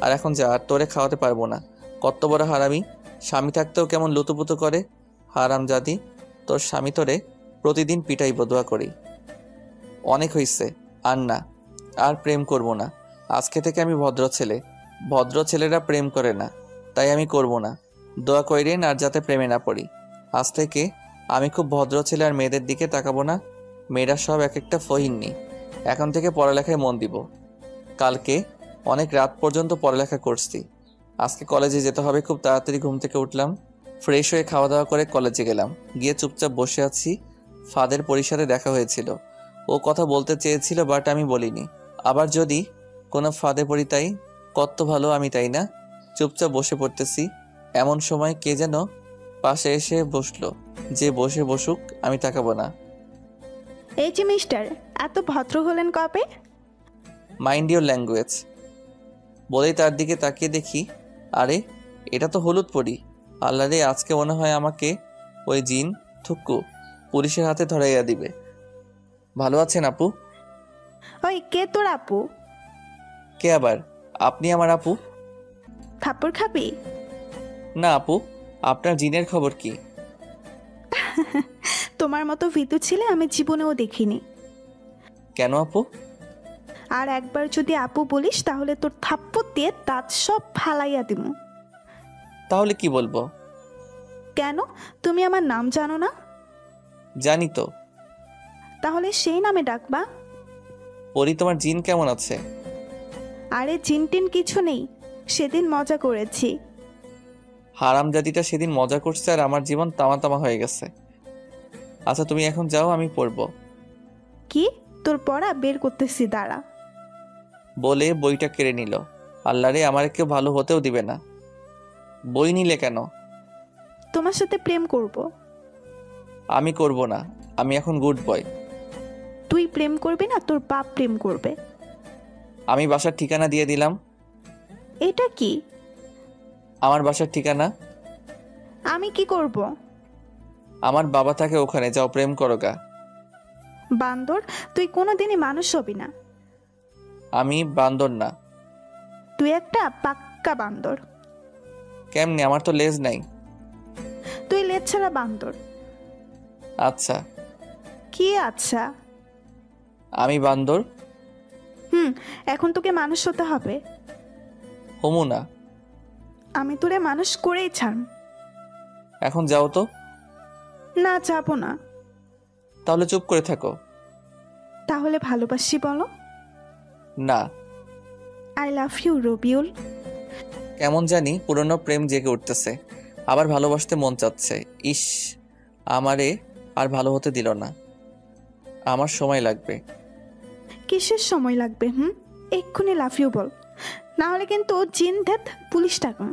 আর এখন যা, আর তোরে খাওয়াতে পারবো না। কত বড় হারামি! স্বামী থাকতেও কেমন লুতুপুতু করে। হারামজাদি, তোর স্বামী তোরে প্রতিদিন পিটাই বদুয়া করি। অনেক হইছে, আর না, আর প্রেম করব না। আজকে থেকে আমি ভদ্র ছেলে। ভদ্র ছেলেরা প্রেম করে না, তাই আমি করব না। দোয়া কইরেন আর যাতে প্রেমে না পড়ি। আজ থেকে আমি খুব ভদ্র ছেলে আর মেয়েদের দিকে তাকাবো না। মেয়েরা সব এক একটা ফহিননি। এখন থেকে পড়ালেখায় মন দিব। কালকে অনেক রাত পর্যন্ত পড়ালেখা করছি। আজকে কলেজে যেতে হবে। খুব তাড়াতাড়ি ঘুম থেকে উঠলাম, ফ্রেশ হয়ে খাওয়া দাওয়া করে কলেজে গেলাম। গিয়ে চুপচাপ বসে আছি। ফাদের পরিসারে দেখা হয়েছিল। ও কথা বলতে চেয়েছিল, বাট আমি বলিনি। আবার যদি কোনো ফাঁদে পড়ি তাই কত ভালো আমি, তাই না? চুপচাপ বসে পড়তেছি। এমন সময় কে যেন পাশে এসে বসলো। যে বসে বসুক, আমি তাকাবো না। এই যে মিস্টার, এত ভদ্র হলেন কবে? মাইন্ড ইউর ল্যাঙ্গুয়েজ বলেই তার দিকে তাকিয়ে দেখি, আরে এটা তো হলুদ পরি। আল্লাহ রে, আজকে মনে হয় আমাকে ওই জিন থুক্কু পুলিশের হাতে ধরাইয়া দিবে। ভালো আছেন আপু? ওই কে তোর আপু? কে আবার? আপনি আমার আপু? থাপ্পড় খাবি? না আপু, আপনার জিনের খবর কি? তোমার মতো ভীতু ছেলে আমি জীবনেও দেখিনি। কেন আপু? আর একবার যদি আপু বলিস তাহলে তোর থাপ্পড় দিয়ে দাঁত সব ফালাইয়া দিব। তাহলে কি বলবো? কেন, তুমি আমার নাম জানো না? জানি তো। তাহলে সেই নামে ডাকবা। পরি, তোমার জিন কেমন আছে? আরে জিনটিন কিছু নেই, সেদিন মজা করেছি। হারামজাদিটা সেদিন মজা করছে আর আমার জীবন তামা তামা হয়ে গেছে। আচ্ছা তুমি এখন যাও, আমি পড়বো। কি? তোর পড়া বের করতেছি, দাঁড়া। বলে বইটা কেড়ে নিল। আল্লাহ রে, আমার কেউ ভালো হতেও দিবে না। বই নিলে কেন? তোমার সাথে প্রেম করব। আমি করব না, আমি এখন গুড বয়। তুই প্রেম করবি না, তোর বাপ প্রেম করবে। আমি বাসার ঠিকানা দিয়ে দিলাম। এটা কি? আমার বাসার ঠিকানা। আমি কি করব? আমার বাবা থাকে ওখানে, যাও প্রেম করো গা। বান্দর, তুই কোনোদিনই মানুষ হবি না। আমি বান্দর না। তুই একটা পাক্কা বান্দর। কেমনে? আমার তো লেজ নাই। তুই লেজ ছাড়া বান্দর। আচ্ছা, কি আচ্ছা? আমি বান্দর। এখন তোকে মানুষ হতে হবে। হমু না। আমি তোরে মানুষ করেই ছাড়। এখন যাও তো। না, যাবো না। তাহলে চুপ করে থাকো। তাহলে ভালোবাসি বলো। না। I love you Rabiul. কেমন জানি পুরনো প্রেম জেগে উঠতেছে, আবার ভালোবাসতে মন চাচ্ছে। ইস, আমারে আর ভালো হতে দিল না। আমার সময় লাগবে। কিসের সময় লাগবে? এক্ষুনি লাভ ইউ বল, না হলে কিন্তু জিন ধ্যাত পুলিশ ডাকুন।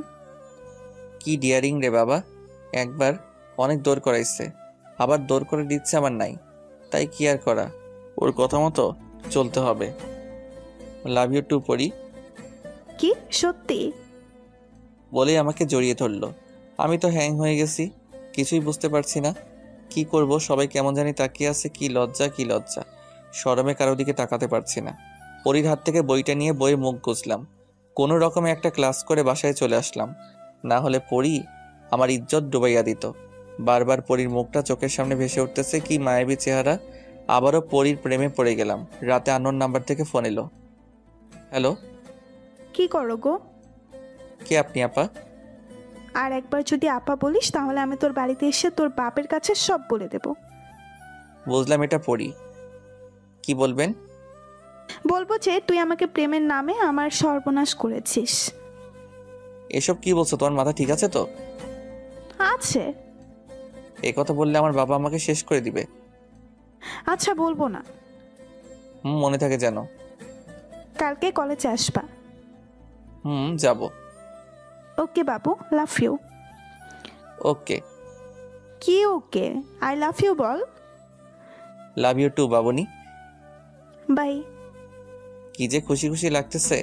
কি ডিয়ারিং রে বাবা। একবার অনেক দৌড় করাইছে, আবার দৌড় করে দিচ্ছে আমার নাই। তাই কি আর করা, ওর কথা মতো চলতে হবে। লাভ ইউ টু পরি। কি সত্যি? বলেই আমাকে জড়িয়ে ধরলো। আমি তো হ্যাং হয়ে গেছি, কিছুই বুঝতে পারছি না কি করব। সবাই কেমন জানি তাকিয়ে আছে। কি লজ্জা, কি লজ্জা। শরমে কারো দিকে তাকাতে পারছি না। পরির হাত থেকে বইটা নিয়ে বইয়ে মুখ গুজলাম। কোনো রকমে একটা ক্লাস করে বাসায় চলে আসলাম, না হলে পরি আমার ইজ্জত ডুবাইয়া দিত। বারবার পরির মুখটা চোখের সামনে ভেসে উঠতেছে, কি মায়াবী চেহারা। আবারও পরির প্রেমে পড়ে গেলাম। রাতে আননোন নাম্বার থেকে ফোন এলো। হ্যালো। কি করো গো? কে আপনি আপা? আর একবার যদি আপা বলিস তাহলে আমি তোর বাড়িতে এসে তোর বাপের কাছে সব বলে দেব। বুঝলাম, এটা পরি। কি বলবেন? বলবো যে তুই আমাকে প্রেমের নামে আমার সর্বনাশ করেছিস। এসব কি বলছো? তোমার মাথা ঠিক আছে তো? আছে। এই কথা বললে আমার বাবা আমাকে শেষ করে দিবে। আচ্ছা, বলবো না। মনে থাকে যেন। কালকে কলেজে আসবা। যাব। ওকে বাবু, লাভ ইউ। ওকে। কি ওকে? আই লাভ ইউ বল। লাভ ইউ টু বাবুনি। বাই। কি যে খুশি খুশি লাগতেছে।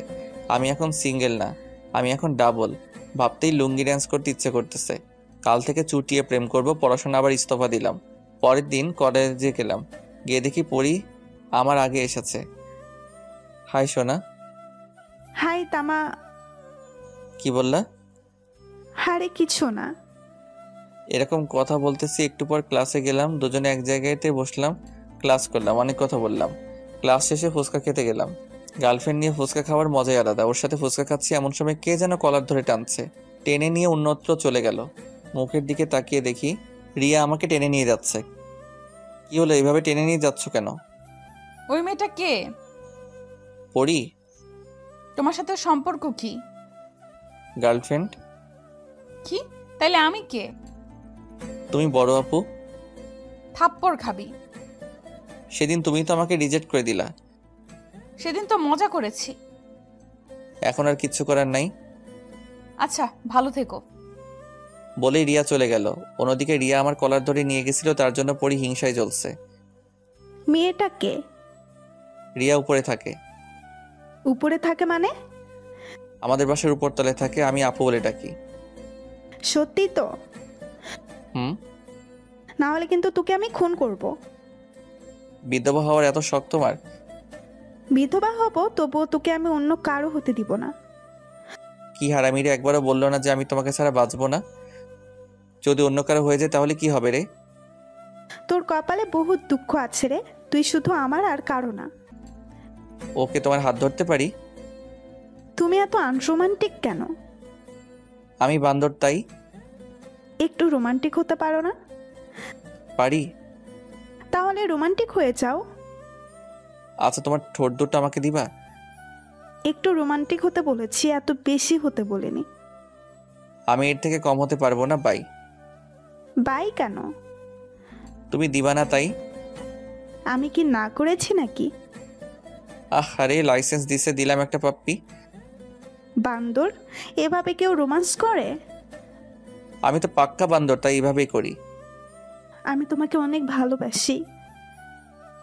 আমি এখন সিঙ্গেল না, আমি এখন ডাবল। ভাবতেই লুঙ্গি ড্যান্স করতে ইচ্ছে করতেছে। কাল থেকে চুটিয়ে প্রেম করব। পড়াশোনা আবার ইস্তফা দিলাম। পরের দিন কলেজে গেলাম, গিয়ে দেখি পরি আমার আগে এসেছে। হাই সোনা। হাই তামা। কি বললা? হারে কিছু না। এরকম কথা বলতেছি। একটু পর ক্লাসে গেলাম, দুজনে এক জায়গাতে বসলাম, ক্লাস করলাম, অনেক কথা বললাম। ক্লাস শেষে ফুচকা খেতে গেলাম। গার্লফ্রেন্ড নিয়ে ফুচকা খাওয়ার মজাই আলাদা। ওর সাথে ফুচকা খাচ্ছি, এমন সময় কে যেন কলার ধরে টানছে। টেনে নিয়ে অন্যত্র চলে গেল। মুখের দিকে তাকিয়ে দেখি রিয়া আমাকে টেনে নিয়ে যাচ্ছে। কি হলো, এইভাবে টেনে নিয়ে যাচ্ছ কেন? ওই মেয়েটা কে? পড়ি, তোমার সাথে ওর সম্পর্ক কি? গার্লফ্রেন্ড। কি? তাইলে আমি কে? তুমি বড় আপু। থাপ্পড় খাবি। সেদিন তুমি তো আমাকে রিজেক্ট করে দিলা। সেদিন তো মজা করেছি। এখন আর কিচ্ছু করার নাই। আচ্ছা, ভালো থেকো। বলেই রিয়া চলে গেল। অন্যদিকে রিয়া আমার কলার ধরে নিয়ে গেছিল, তার জন্য পড়ি হিংসায় জ্বলছে। মেয়েটা কে? রিয়া উপরে থাকে। উপরে থাকে মানে? আমাদের বাসার উপর তলায় থাকে, আমি আপু বলে ডাকি। সত্যি তো? হুম। না হলে কিন্তু তোকে আমি খুন করব। বিধবা হওয়ার এত শখ তোমার? বিধবা হব, তবুও তোকে আমি অন্য কারো হতে দিব না। কি হারামিরে, একবারও বললো না যে আমি তোমাকে ছাড়া বাঁচবো না? যদি অন্য কারো হয়ে যায় তাহলে কি হবে রে? তোর কপালে বহুত দুঃখ আছে রে, তুই শুধু আমার আর কারো না। ওকে, তোমার হাত ধরতে পারি? তুমি এত আনরোমান্টিক কেন? আমি বান্দর তাই। একটু রোমান্টিক হতে পারো না? পারি। তাহলে রোমান্টিক হয়ে যাও। আচ্ছা, তোমার ঠোঁট দুটো আমাকে দিবা? একটু রোমান্টিক হতে বলেছি, এত বেশি হতে বলিনি। আমি এর থেকে কম হতে পারবো না, বাই। বাই কেন? তুমি দিবা না তাই। আমি কি না করেছি নাকি? আরে লাইসেন্স দিছে, দিলাম একটা পাপ্পি। বান্দর, এভাবে কেউ রোমান্স করে? আমি তো পাক্কা বান্দর, তাই এইভাবেই করি। আমি তোমাকে অনেক ভালোবাসি।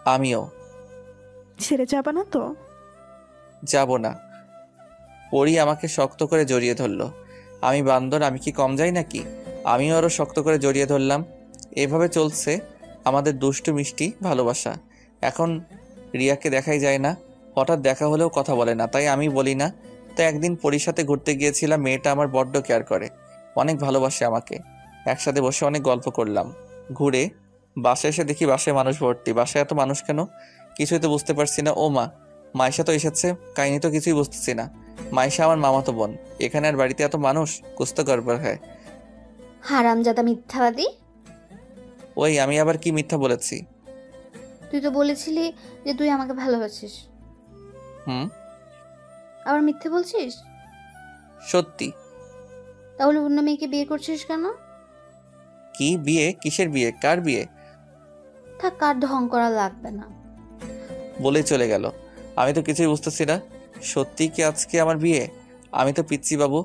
আমিও। ছেড়ে যাবা না তো? যাব না। পরি আমাকে শক্ত করে জড়িয়ে ধরলো। আমি বান্দর, আমি কি কম যাই নাকি? আমিও আরো শক্ত করে জড়িয়ে ধরলাম। এভাবে চলছে আমাদের দুষ্টু মিষ্টি ভালোবাসা। এখন রিয়াকে দেখাই যায় না, হঠাৎ দেখা হলেও কথা বলে না, তাই আমি বলি না। তাই একদিন পরির সাথে ঘুরতে গিয়েছিলাম। মেয়েটা আমার বড্ড কেয়ার করে, অনেক ভালোবাসে আমাকে। একসাথে বসে অনেক গল্প করলাম। ঘুরে বাসায় এসে দেখি বাসায় মানুষ ভর্তি। বাসায় এত মানুষ কেন, কিছুই তো বুঝতে পারছি না। ও মা, মাইশা তো এসেছে। কাহিনী তো কিছুই বুঝতেছি না। মাইশা আমার মামাতো বোন, এখানে আর বাড়িতে এত মানুষ, কুছ তো গড়বড় হয়। হারামজাদা মিথ্যাবাদী! ওই, আমি আবার কি মিথ্যা বলেছি? তুই তো বলেছিলি যে তুই আমাকে ভালোবাসিস, হুম। আবার মিথ্যে বলছিস? সত্যি। তাহলে অন্য মেয়েকে বিয়ে করছিস কেন? কি বিয়ে? কিসের বিয়ে? কার বিয়ে? থাক, কার ঢং করা লাগবে না। বলেই চলে গেল। আমি তো কিছুই বুঝতেছি না। সত্যি কি আজকে আমার বিয়ে? আমি তো পিচ্ছি বাবু।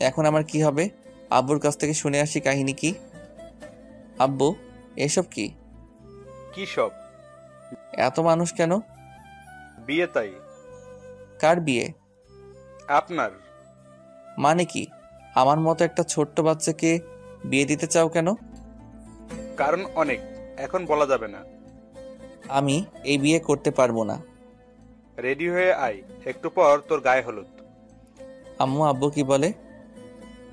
এখন আমার কি হবে? আব্বুর কাছ থেকে শুনে আসি কাহিনী কি। আব্বু, এসব কি? কি সব? এত মানুষ কেন? বিয়ে তাই। কার বিয়ে? আপনার। মানে কি? আমার মতো একটা ছোট্ট বাচ্চাকে বিয়ে দিতে চাও কেন? কারণ অনেক, এখন বলা যাবে না। আমি এই বিয়ে করতে পারবো না। রেডি হয়ে আয়, একটু পর তোর গায়ে হলুদ। আম্মু, আব্বু কি বলে?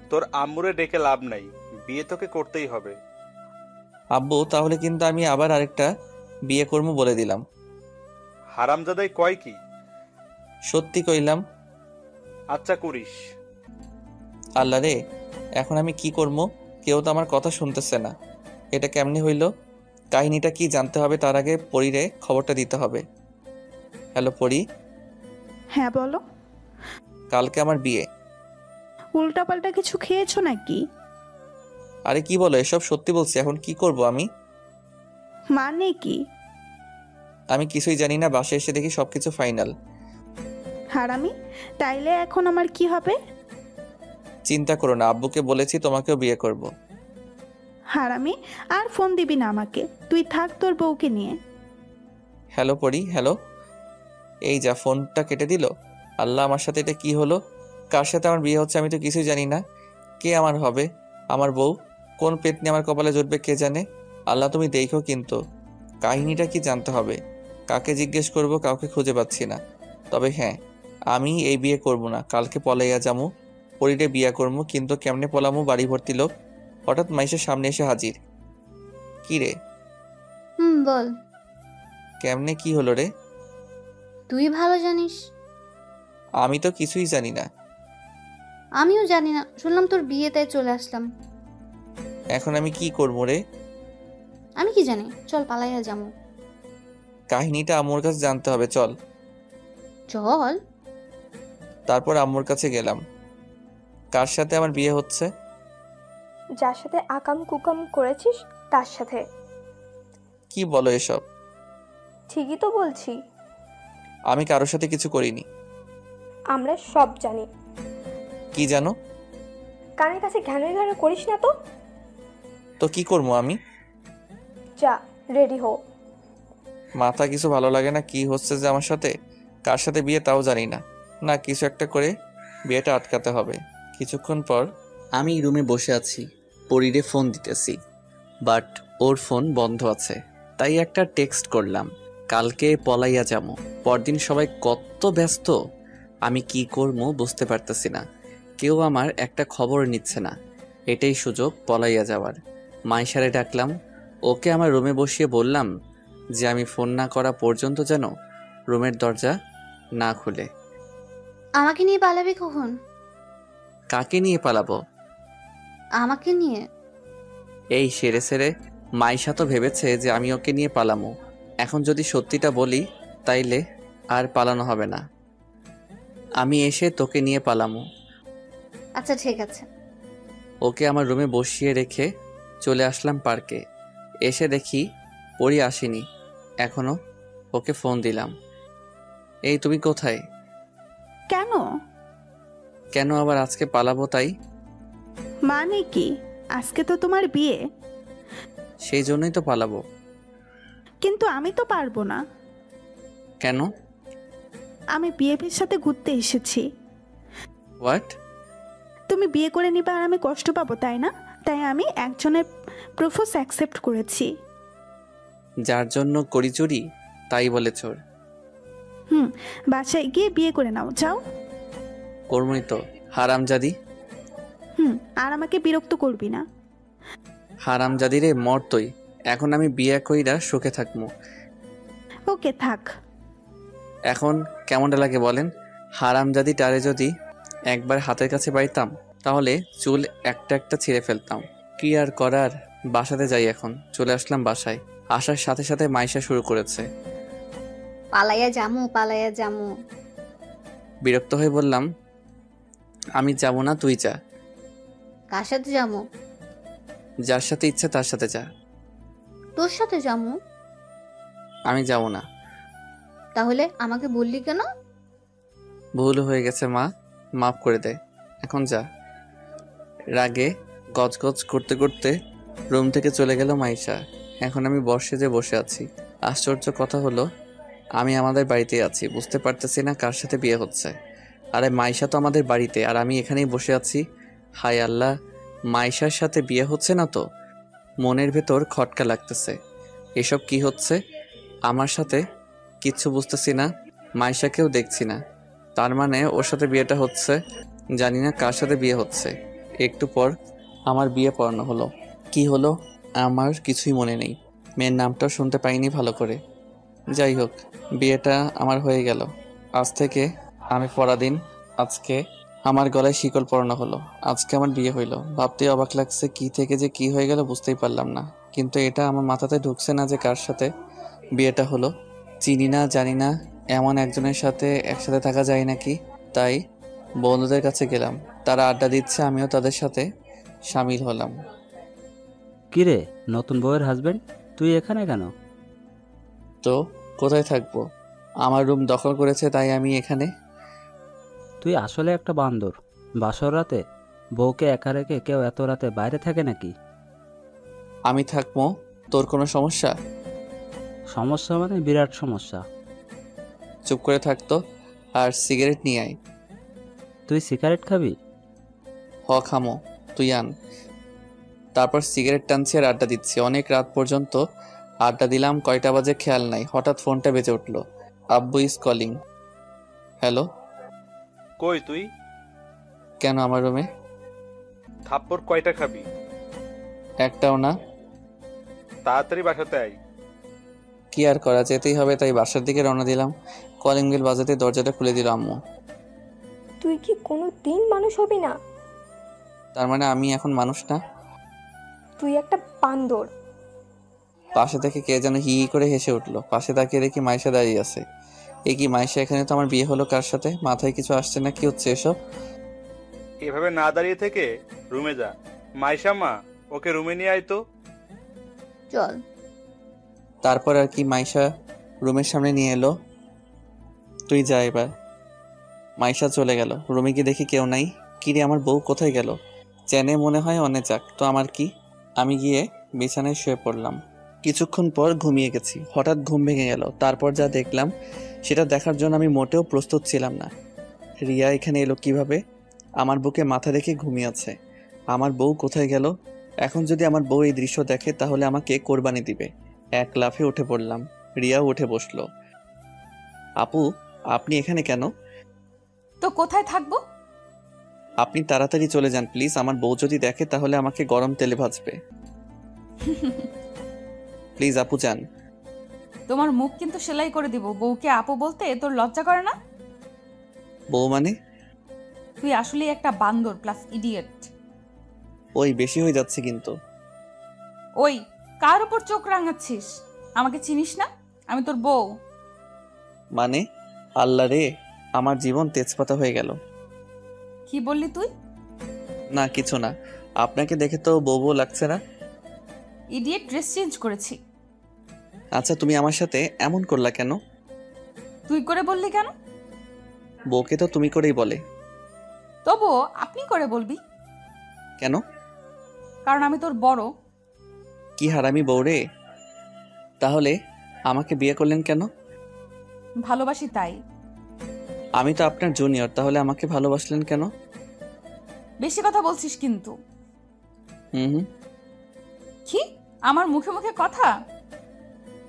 তোর আম্মুরে ডেকে লাভ নাই, বিয়ে তোকে করতেই হবে। আব্বু, তাহলে কিন্তু আমি আবার আরেকটা বিয়ে করবো বলে দিলাম। হারামজাদাই কয় কি? সত্যি কইলাম। আচ্ছা করিস। আল্লাহ রে, এখন আমি কি করবো? কেউ তো আমার কথা শুনতেছে না। এটা কেমনে হইল? কাহিনীটা কি জানতে হবে, তার আগে পরীরে খবরটা দিতে হবে। হ্যালো পরী। হ্যাঁ বলো। কালকে আমার বিয়ে। উল্টাপাল্টা কিছু খেয়েছো নাকি? আরে কি বলো এসব? সত্যি বলছি। এখন কি করব আমি? মানে কি? আমি কিছুই জানি না। বাসায় এসে দেখি সবকিছু ফাইনাল। হারামি, তাইলে এখন আমার কি হবে? চিন্তা করো না, আব্বুকে বলেছি তোমাকেও বিয়ে করব। হারামি, আর ফোন দিবি না আমাকে, তুই থাক তোর বউকে নিয়ে। হ্যালো পরী, হ্যালো। এই যা, ফোনটা কেটে দিল। আল্লাহ, আমার সাথে এটা কি হলো? কার সাথে আমার বিয়ে হচ্ছে আমি তো কিছুই জানি না। কে আমার হবে? আমার বউ? কোন পেতনি আমার কপালে জুটবে কে জানে। আল্লাহ তুমি দেখো, কিন্তু কাহিনীটা কি জানতে হবে। কাকে জিজ্ঞেস করব, কাউকে খুঁজে পাচ্ছি না। তবে হ্যাঁ, আমি এই বিয়ে করব না। কালকে পলাইয়া যামু, পরীরে বিয়ে করবো। কিন্তু কেমনে পলামু? বাড়ি ভর্তি লোক। হঠাৎ মাইশের সামনে এসে হাজির। কি রে? বল। কেমনে কি হলো রে? তুই ভালো জানিস। আমি তো কিছুই জানি না। আমিও জানি না, শুনলাম তোর বিয়ে, তাই চলে আসলাম। এখন আমি কি করবো রে? আমি কি জানি, চল পালাইয়া যাবো। কাহিনীটা আম্মুর কাছে জানতে হবে, চল। চল। তারপর আম্মুর কাছে গেলাম। কার সাথে আমার বিয়ে হচ্ছে? যার সাথে আকাম কুকাম করেছিস তার সাথে। কি বলো এসব? ঠিকই তো বলছি। আমি কারোর সাথে কিছু করিনি। আমরা সব জানি। কি জানো? কানের কাছে ঘ্যানো ঘ্যানো করিস না তো। তো কি করবো আমি? যা, রেডি হো। মাথা কিছু ভালো লাগে না, কি হচ্ছে যে আমার সাথে? কার সাথে বিয়ে তাও জানি না। না, কিছু একটা করে বিয়েটা আটকাতে হবে। কিছুক্ষণ পর আমি রুমে বসে আছি, পরিরে ফোন দিতেছি, বাট ওর ফোন বন্ধ আছে। তাই একটা টেক্সট করলাম, কালকে পলাইয়া যাবো। পরদিন সবাই কত ব্যস্ত, আমি কি করবো বুঝতে পারতেছি না। কেউ আমার একটা খবর নিচ্ছে না। এটাই সুযোগ পলাইয়া যাওয়ার। মাইশারে ডাকলাম, ওকে আমার রুমে বসিয়ে বললাম যে আমি ফোন না করা পর্যন্ত যেন রুমের দরজা না খুলে। আমাকে নিয়ে পালাবি কখন? কাকে নিয়ে পালাবো? আমাকে নিয়ে। এই সেরে সেরে মাইশা তো ভেবেছে যে আমি ওকে নিয়ে পালামো। এখন যদি সত্যিটা বলি তাইলে আর পালানো হবে না। আমি এসে তোকে নিয়ে পালামো। আচ্ছা ঠিক আছে। ওকে আমার রুমে বসিয়ে রেখে চলে আসলাম পার্কে। এসে দেখি পরি আসেনি এখনো। ওকে ফোন দিলাম, এই তুমি কোথায়? কেন? কেন আবার আজকে পালাবো তাই। মানে কি? আজকে তো তোমার বিয়ে। সেই জন্যই তো পালাবো। কিন্তু আমি তো পারবো না। কেন? আমি বিয়ের সাথে ঘুরতে এসেছি। হোয়াট? তুমি বিয়ে করে নিবা আর আমি কষ্ট পাবো, তাই না? তাই আমি একজনের প্রপোজ অ্যাকসেপ্ট করেছি। যার জন্য করি চুরি তাই বলে চোর। বাসায় গিয়ে বিয়ে করে নাও, যাও। কর্মই তো, হারামজাদি। আর আমাকে বিরক্ত করবি না। হারামজাদি রে, মর তুই। এখন আমি বিয়ে কইরা সুখে থাকবো। ওকে থাক। এখন কেমনটা লাগে বলেন? হারামজাদি টারে যদি একবার হাতের কাছে পাইতাম তাহলে চুল একটা একটা ছিঁড়ে ফেলতাম। কি আর করার, বাসাতে যাই এখন। চলে আসলাম বাসায়। আসার সাথে সাথে মাইশা শুরু করেছে। পালাইয়া যামু, পালাইয়া যামু। বিরক্ত হয়ে বললাম, আমি যাব না, তুই যা। কার সাথে যামু? যার সাথে ইচ্ছে তার সাথে যা। তোর সাথে যামু। আমি যাব না। তাহলে আমাকে বললি কেন? ভুল হয়ে গেছে মা, মাফ করে দে। এখন যা। রাগে গজগজ করতে করতে রুম থেকে চলে গেল মাইশা। এখন আমি বসে বসে আছি। আশ্চর্য কথা হলো, আমি আমাদের বাড়িতেই আছি, বুঝতে পারতেছি না কার সাথে বিয়ে হচ্ছে। আরে মাইশা তো আমাদের বাড়িতে, আর আমি এখানেই বসে আছি। হায় আল্লাহ, মাইশার সাথে বিয়ে হচ্ছে না তো? মনের ভেতর খটকা লাগতেছে। এসব কি হচ্ছে আমার সাথে? কিচ্ছু বুঝতেছি না। মাইশাকেও দেখছি না, তার মানে ওর সাথে বিয়েটা হচ্ছে। জানি না কার সাথে বিয়ে হচ্ছে। একটু পর আমার বিয়ে পড়ানো হলো। কি হলো আমার কিছুই মনে নেই। মেয়ের নামটাও শুনতে পাইনি ভালো করে। যাই হোক, বিয়েটা আমার হয়ে গেল। আজ থেকে আমি পরাধীন। আজকে আমার গলায় শিকল পরানো হলো। আজকে আমার বিয়ে হইলো। ভাবতেই অবাক লাগছে, কি থেকে যে কি হয়ে গেল বুঝতেই পারলাম না। কিন্তু এটা আমার মাথাতে ঢুকছে না যে কার সাথে বিয়েটা হলো। চিনি না, জানি না, এমন একজনের সাথে একসাথে থাকা যায় নাকি। তাই বন্ধুদের কাছে গেলাম, তারা আড্ডা দিচ্ছে, আমিও তাদের সাথে সামিল হলাম। কিরে, নতুন বউয়ের হাজবেন্ড, তুই এখানে কেন? তো কোথায় থাকবো? আমার রুম দখল করেছে তাই আমি এখানে। তুই আসলে একটা বান্দর। বাসর রাতে বউকে একা রেখে কেউ এত রাতে বাইরে থাকে নাকি? আমি থাকবো, তোর কোনো সমস্যা? সমস্যা মানে বিরাট সমস্যা। চুপ করে থাকতো আর সিগারেট নিয়ে আয়। তুই সিগারেট খাবি? খামো, তুই আন। তারপর সিগারেট টানছি আর আড্ডা দিচ্ছি। অনেক রাত পর্যন্ত আড্ডা দিলাম। কয়টা বাজে খেয়াল নাই, হঠাৎ ফোনটা বেজে উঠলো। আব্বু ইজ কলিং। হ্যালো। কই তুই? কেন আমার রুমে? থাপ্পড় কয়টা খাবি? একটাও না। তাড়াতাড়ি বাসাতে আয়। কি আর করা, যেতেই হবে তাই বাসার দিকে রওনা দিলাম। কলিং বেল বাজাতে দরজাটা খুলে দিল আম্মু। তুই কি কোনো দিন মানুষ হবি না? তার মানে আমি এখন মানুষ না? তুই একটা বান্দর। পাশে থেকে কে যেন হি হি করে হেসে উঠলো। পাশে তাকিয়ে দেখি মাইশা দাঁড়িয়ে আছে। এ কি মাইশা, এখানে তো আমার বিয়ে হলো কার সাথে? মাথায় কিছু আসছে না, কি হচ্ছে এসব? এভাবে না দাঁড়িয়ে থেকে রুমে যা। মাইশা মা, ওকে রুমে নিয়ে আয় তো। চল। তারপর আর কি মাইশা রুমের সামনে নিয়ে এলো। তুই যা এবার। মাইশা চলে গেল। রুমে গিয়ে দেখি কেউ নাই। কিরে, আমার বউ কোথায় গেল? চেনে মনে হয়, অনে যাক তো আমার কি। আমি গিয়ে বিছানায় শুয়ে পড়লাম। কিছুক্ষণ পর ঘুমিয়ে গেছি। হঠাৎ ঘুম ভেঙে গেল। তারপর যা দেখলাম সেটা দেখার জন্য আমি মোটেও প্রস্তুত ছিলাম না। রিয়া এখানে এলো কিভাবে? আমার বুকে মাথা রেখে ঘুমিয়ে আছে। আমার বউ কোথায় গেল? এখন যদি আমার বউ এই দৃশ্য দেখে তাহলে আমাকে কোরবানি দিবে। এক লাফে উঠে পড়লাম। রিয়াও উঠে বসলো। আপু, আপনি এখানে কেন? তো কোথায় থাকবো? আপনি তাড়াতাড়ি চলে যান প্লিজ। আমার বউ যদি দেখে তাহলে আমাকে গরম তেলে ভাজবে। প্লিজ আপু যান। তোমার মুখ কিন্তু সেলাই করে দিব। বউকে আপু বলতে তোর লজ্জা করে না? বউ মানে? তুই আসলেই একটা বান্দর প্লাস ইডিয়েট। ওই বেশি হয়ে যাচ্ছে কিন্তু। ওই, কার উপর চোখ রাঙাচ্ছিস? আমাকে চিনিস না? আমি তোর বউ। মানে? আল্লাহ রে, আমার জীবন তেজপাতা হয়ে গেল। কি বললি তুই? না কিছু না। আপনাকে দেখে তো বউ বউ লাগছে না। ইডিয়েট, ড্রেস চেঞ্জ করেছি। আচ্ছা, তুমি আমার সাথে এমন করলা কেন? তুই করে বললি কেন? বউকে তো তুমি করেই বলে। তবুও আপনি করে বলবি কেন? কারণ আমি তোর বড়। কি হারামি বউ রে। তাহলে আমাকে বিয়ে করলেন কেন? ভালোবাসি তাই। আমি তো আপনার জুনিয়র, তাহলে আমাকে ভালোবাসলেন কেন? বেশি কথা বলছিস কিন্তু। হুম। কি? আমার মুখে মুখে কথা?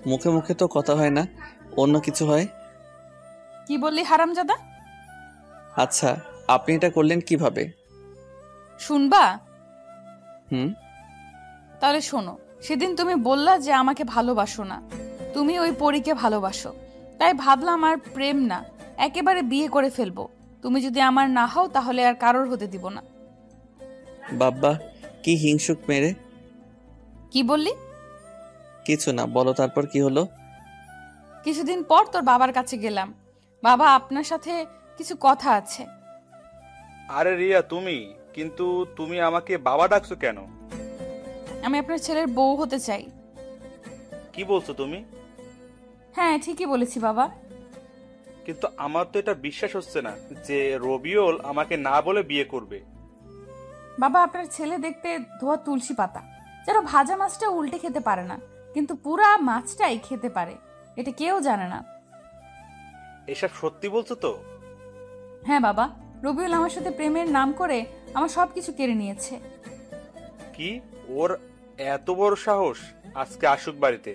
মুখে মুখে তো কথা হয় না, অন্য কিছু হয়। কি বললি হারামজাদা? আচ্ছা, আপনি এটা করলেন কিভাবে? শুনবা? হুম। তাহলে শোনো। সেদিন তুমি বললা যে আমাকে ভালোবাসো না, তুমি ওই পরীকে ভালোবাসো। তাই ভাবলাম আর প্রেম না, একেবারে বিয়ে করে ফেলবো। তুমি যদি আমার না হও তাহলে আর কারোর হতে দিব না। বাব্বা, কি হিংসুক মেরে। কি বললি? কিছু না, বলো তারপর কি হলো? কিছুদিন পর তোর বাবার কাছে গেলাম। বাবা, আপনার সাথে কিছু কথা আছে। আরে রিয়া, তুমি কিন্তু তুমি আমাকে বাবা ডাকছো কেন? আমি আপনার ছেলের বউ হতে চাই। কি বলছো তুমি? হ্যাঁ, ঠিকই বলেছি বাবা। কিন্তু আমার তো এটা বিশ্বাস হচ্ছে না যে রবিউল আমাকে না বলে বিয়ে করবে। বাবা, আপনার ছেলে দেখতে ধোয়া তুলসী পাতা, যেন ভাজা মাছটা উল্টে খেতে পারে না, কিন্তু পুরা মাছটাই খেতে পারে। এটা কেউ জানে না। এসব সত্যি বলছো তো? হ্যাঁ বাবা, রবিউল আমার সাথে প্রেমের নাম করে আমার সবকিছু কেড়ে নিয়েছে। কি? ওর এত বড় সাহস? আজকে আসুক বাড়িতে।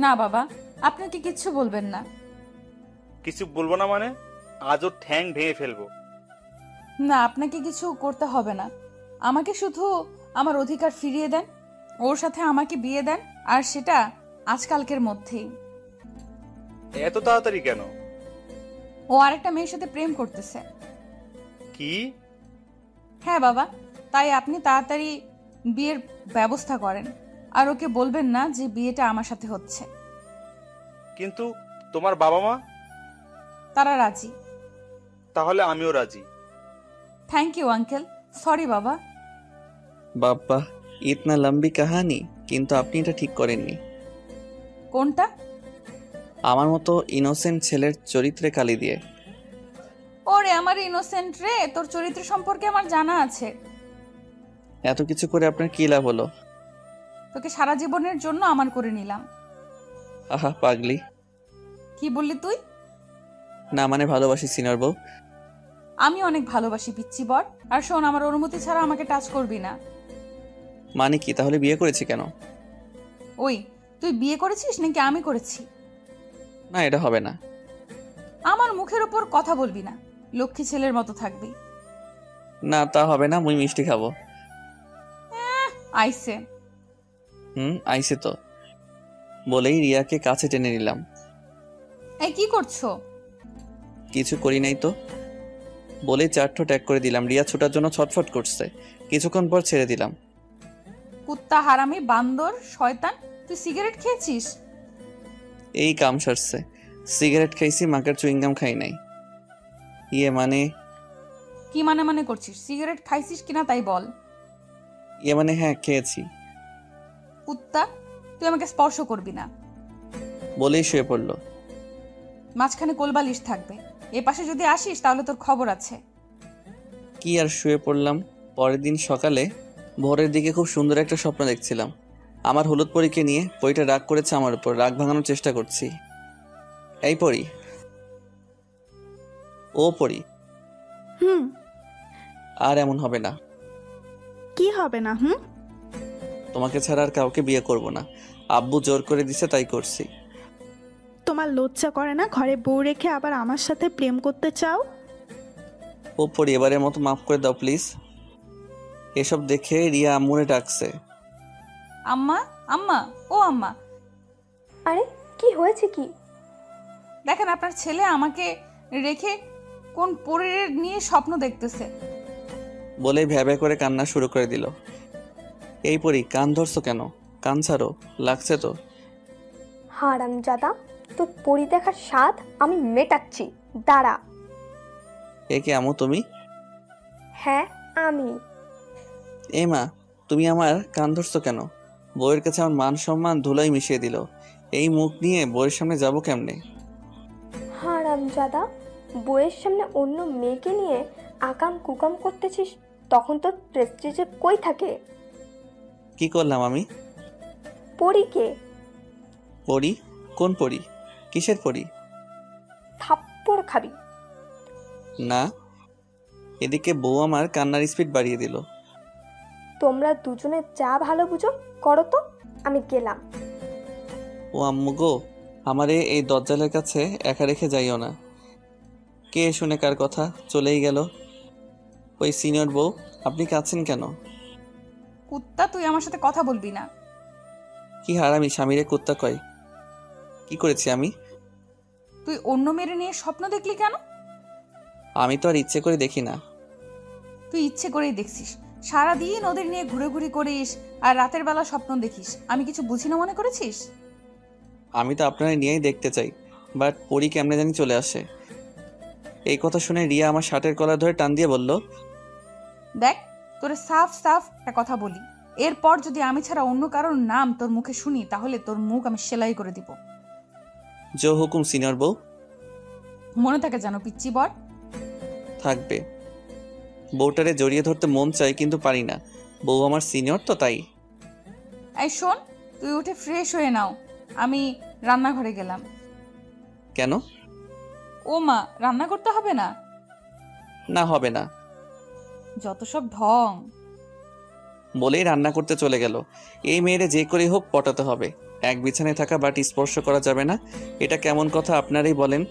না বাবা, আপনাকে কিচ্ছু বলবেন না। কিছু বলবো না মানে? আজ ওর ঠ্যাং ভেঙে ফেলবো। না, আপনাকে কিছু করতে হবে না। আমাকে শুধু আমার অধিকার ফিরিয়ে দেন, ওর সাথে আমাকে বিয়ে দেন, আর সেটা আজকালকের মধ্যেই। এত তাড়াতাড়ি কেন? ও আরেকটা মেয়ের সাথে প্রেম করতেছে। কি? হ্যাঁ বাবা, তাই আপনি তাড়াতাড়ি বিয়ের ব্যবস্থা করেন, আর ওকে বলবেন না যে বিয়েটা আমার সাথে হচ্ছে। কিন্তু তোমার বাবা মা? তারা রাজি। তাহলে আমিও রাজি। Thank you uncle. সরি বাবা। বাব্বা, ইতনা লম্বি কাহানি। কিন্তু আপনি এটা ঠিক করেননি। কোনটা? আমার মতো ইনোসেন্ট ছেলের চরিত্রে কালি দিয়ে। ওরে আমার ইনোসেন্ট রে, তোর চরিত্র সম্পর্কে আমার জানা আছে। এত কিছু করে আপনার কি লাভ হলো? তোকে সারা জীবনের জন্য আমার করে নিলাম। আহা পাগলি। কি বললি তুই? না মানে ভালোবাসি সিনিয়র বউ। আমি অনেক ভালোবাসি পিচ্চি বর। আর শোন, আমার অনুমতি ছাড়া আমাকে টাচ করবি না। মানে কি? তাহলে বিয়ে করেছি কেন? ওই, তুই বিয়ে করেছিস নাকি আমি করেছি? না, এটা হবে না। আমার মুখের উপর কথা বলবি না, লক্ষ্মী ছেলের মতো থাকবি। না তা হবে না, মুই মিষ্টি খাবো। আইসে। আইসে তো। বলেই রিয়াকে কাছে টেনে নিলাম। এই কি করছো? কিছু করি নাই তো। বলে চারঠো ট্যাগ করে দিলাম। রিয়া ছোটার জন্য ছটফট করছে, কিছুক্ষণ পর ছেড়ে দিলাম। কুত্তা, হারামি, বান্দর, শয়তান, তুই সিগারেট খেয়েছিস? এই কাম সারছে। সিগারেট খাইছি, মাকার চুইংগাম খাই নাই। ইয়ে মানে কি মানে করছিস? সিগারেট খাইছিস কিনা তাই বল। ইয়ে মানে হ্যাঁ খেয়েছি। কুত্তা, তুই আমাকে স্পর্শ করবি না। বলেই শুয়ে পড়লো। মাঝখানে কোলবালিশ থাকবে, এ পাশে যদি আসিস তাহলে তোর খবর আছে। কি আর শুয়ে পড়লাম। পরের দিন সকালে ভোরের দিকে খুব সুন্দর একটা স্বপ্ন দেখছিলাম। আমার হলুদ পরীকে নিয়ে। পরীটা রাগ করেছে আমার উপর, রাগ ভাঙানোর চেষ্টা করছি। এই পরী, ও পরী, হুম। আর এমন হবে না। কি হবে না? তোমাকে ছাড়া আর কাউকে বিয়ে করব না। আব্বু জোর করে দিছে, তাই করছি। তোমার লজ্জা করে না ঘরে বউ রেখে আবার আমার সাথে প্রেম করতে চাও? ও পরী, এবারের মতো মাফ করে দাও প্লিজ। এসব দেখে রিয়া আম্মুরে ডাকছে। আম্মা, আম্মা, ও আম্মা, আরে কি হয়েছে কি? দেখেন আপনার ছেলে আমাকে রেখে কোন পরীর নিয়ে স্বপ্ন দেখতেছে। বলেই ভ্যাবে করে কান্না শুরু করে দিল। এই পরী, কান ধরছো কেন? কান ছাড়ো, লাগছে তো। হারামজাদা, তোর পরি দেখার স্বাদ আমি মেটাচ্ছি, দাঁড়া। এ কি আম্মু তুমি? হ্যাঁ আমি। এ মা, তুমি আমার কান ধরছো কেন? বউয়ের কাছে আমার মান সম্মান ধুলাই মিশিয়ে দিল। এই মুখ নিয়ে বউয়ের সামনে যাবো কেমনে? হারামজাদা, বইয়ের সামনে অন্য মেয়েকে নিয়ে আকাম কুকাম করতেছিস, তখন তোর প্রেস্টিজে কই থাকে? কি করলাম আমি? পরীকে। পরী? কোন পরী? কিসের পরী? থাপ্পড় খাবি। না। এদিকে বউ আমার কান্নার স্পিড বাড়িয়ে দিল। তোমরা দুজনে যা ভালো বুঝো করো তো, আমি গেলাম। ও আম্মু গো, আমারে এই দজ্জালের কাছে একা রেখে যাইও না। কে শুনে কার কথা চলেই গেল। ওই সিনিয়র বউ, আপনি কাঁদছেন কেন? কুত্তা, তুই আমার সাথে কথা বলবি না। কি হারামি স্বামীরে কুত্তা কয়? কি করেছি আমি? তুই অন্য মেয়ের নিয়ে স্বপ্ন দেখলি কেন? আমি তো আর ইচ্ছে করে দেখি না। তুই ইচ্ছে করেই দেখছিস। সারাদিন ওদের নিয়ে ঘুরে করিস আর রাতের বেলা স্বপ্ন দেখিস। আমি কিছু বুঝি না মনে করেছিস? আমি তো আপনারা নিয়েই দেখতে চাই, বাট পরী কেমনে জানি চলে আসে। এই কথা শুনে রিয়া আমার শার্টের কলার ধরে টান দিয়ে বলল, দেখ, তোরে সাফ সাফ একটা কথা বলি, এরপর যদি আমি ছাড়া অন্য কারোর নাম তোর মুখে শুনি তাহলে তোর মুখ আমি সেলাই করে দিব। জো হুকুম সিনিয়র বউ। মনে থাকে জানো পিচ্চি বর। থাকবে। বউটারে জড়িয়ে ধরতে মন চাই কিন্তু পারি না। বউ আমার সিনিয়র তো তাই। এই শোন, তুই উঠে ফ্রেশ হয়ে নাও, আমি রান্নাঘরে গেলাম। কেন? ও মা, রান্না করতে হবে না? না হবে না। যত সব ঢং। বলেই রান্না করতে চলে গেল। এই মেয়েরে যে করে হোক পটাতে হবে। এক বিছানায় থাকা বাট স্পর্শ করা যাবে না, এটা কেমন কথা আপনারাই বলেন।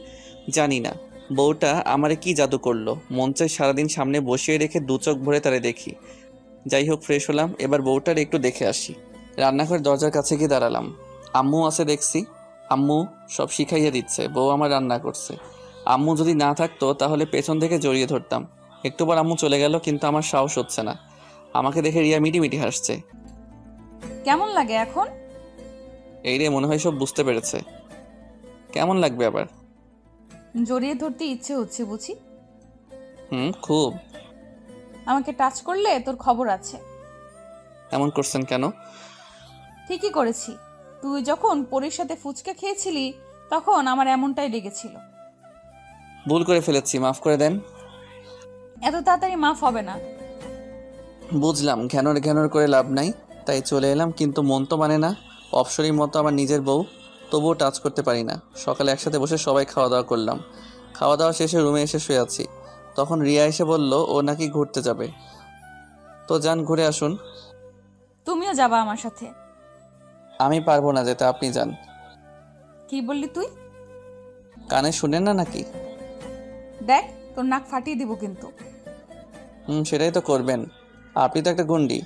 জানি না বউটা আমারে কি জাদু করলো, মন চাই সারাদিন সামনে বসিয়ে রেখে দু চোখ ভরে তারে দেখি। যাই হোক, ফ্রেশ হলাম, এবার বউটার একটু দেখে আসি। রান্নাঘরের দরজার কাছে গিয়ে দাঁড়ালাম। আম্মু আছে দেখছি। আম্মু সব শিখাইয়া দিচ্ছে, বউ আমার রান্না করছে। আম্মু যদি না থাকতো তাহলে পেছন থেকে জড়িয়ে ধরতাম। একটুবার আম্মু চলে গেল, কিন্তু আমার সাহস হচ্ছে না। আমাকে দেখে রিয়া মিটি হাসছে। কেমন লাগে এখন? এই রে, মনে হয় সব বুঝতে পেরেছে। কেমন লাগবে আবার? জড়িয়ে ধরতে ইচ্ছে হচ্ছে বুঝি। খুব। আমাকে টাচ করলে তোর খবর আছে। এমন করছেন কেন? ঠিকই করেছি। তুই যখন পরীর সাথে ফুচকা খেয়েছিলি তখন আমার এমনটাই লেগেছিল। ভুল করে ফেলেছি, মাফ করে দেন। এত তাড়াতাড়ি মাফ হবে না। বুঝলাম, ঘ্যানর করে লাভ নাই, তাই চলে এলাম। কিন্তু মন তো মানে না। অপসরীর মতো আমার নিজের বউ, তবুও টাচ করতে পারি না। সকালে একসাথে বসে সবাই খাওয়া দাওয়া করলাম। খাওয়া দাওয়া শেষে রুমে এসে শুয়ে আছি। তখন রিয়া এসে বলল ও নাকি ঘুরতে যাবে। তো যান, ঘুরে আসুন। তুমিও যাবা আমার সাথে? আমি পারবো না যেতে, আপনি যান। কি বললি তুই? কানে শুনেন না নাকি? দেখ, তোর নাক ফাটিয়ে দিব কিন্তু। সেটাই তো করবেন, আপনি তো একটা গুন্ডি।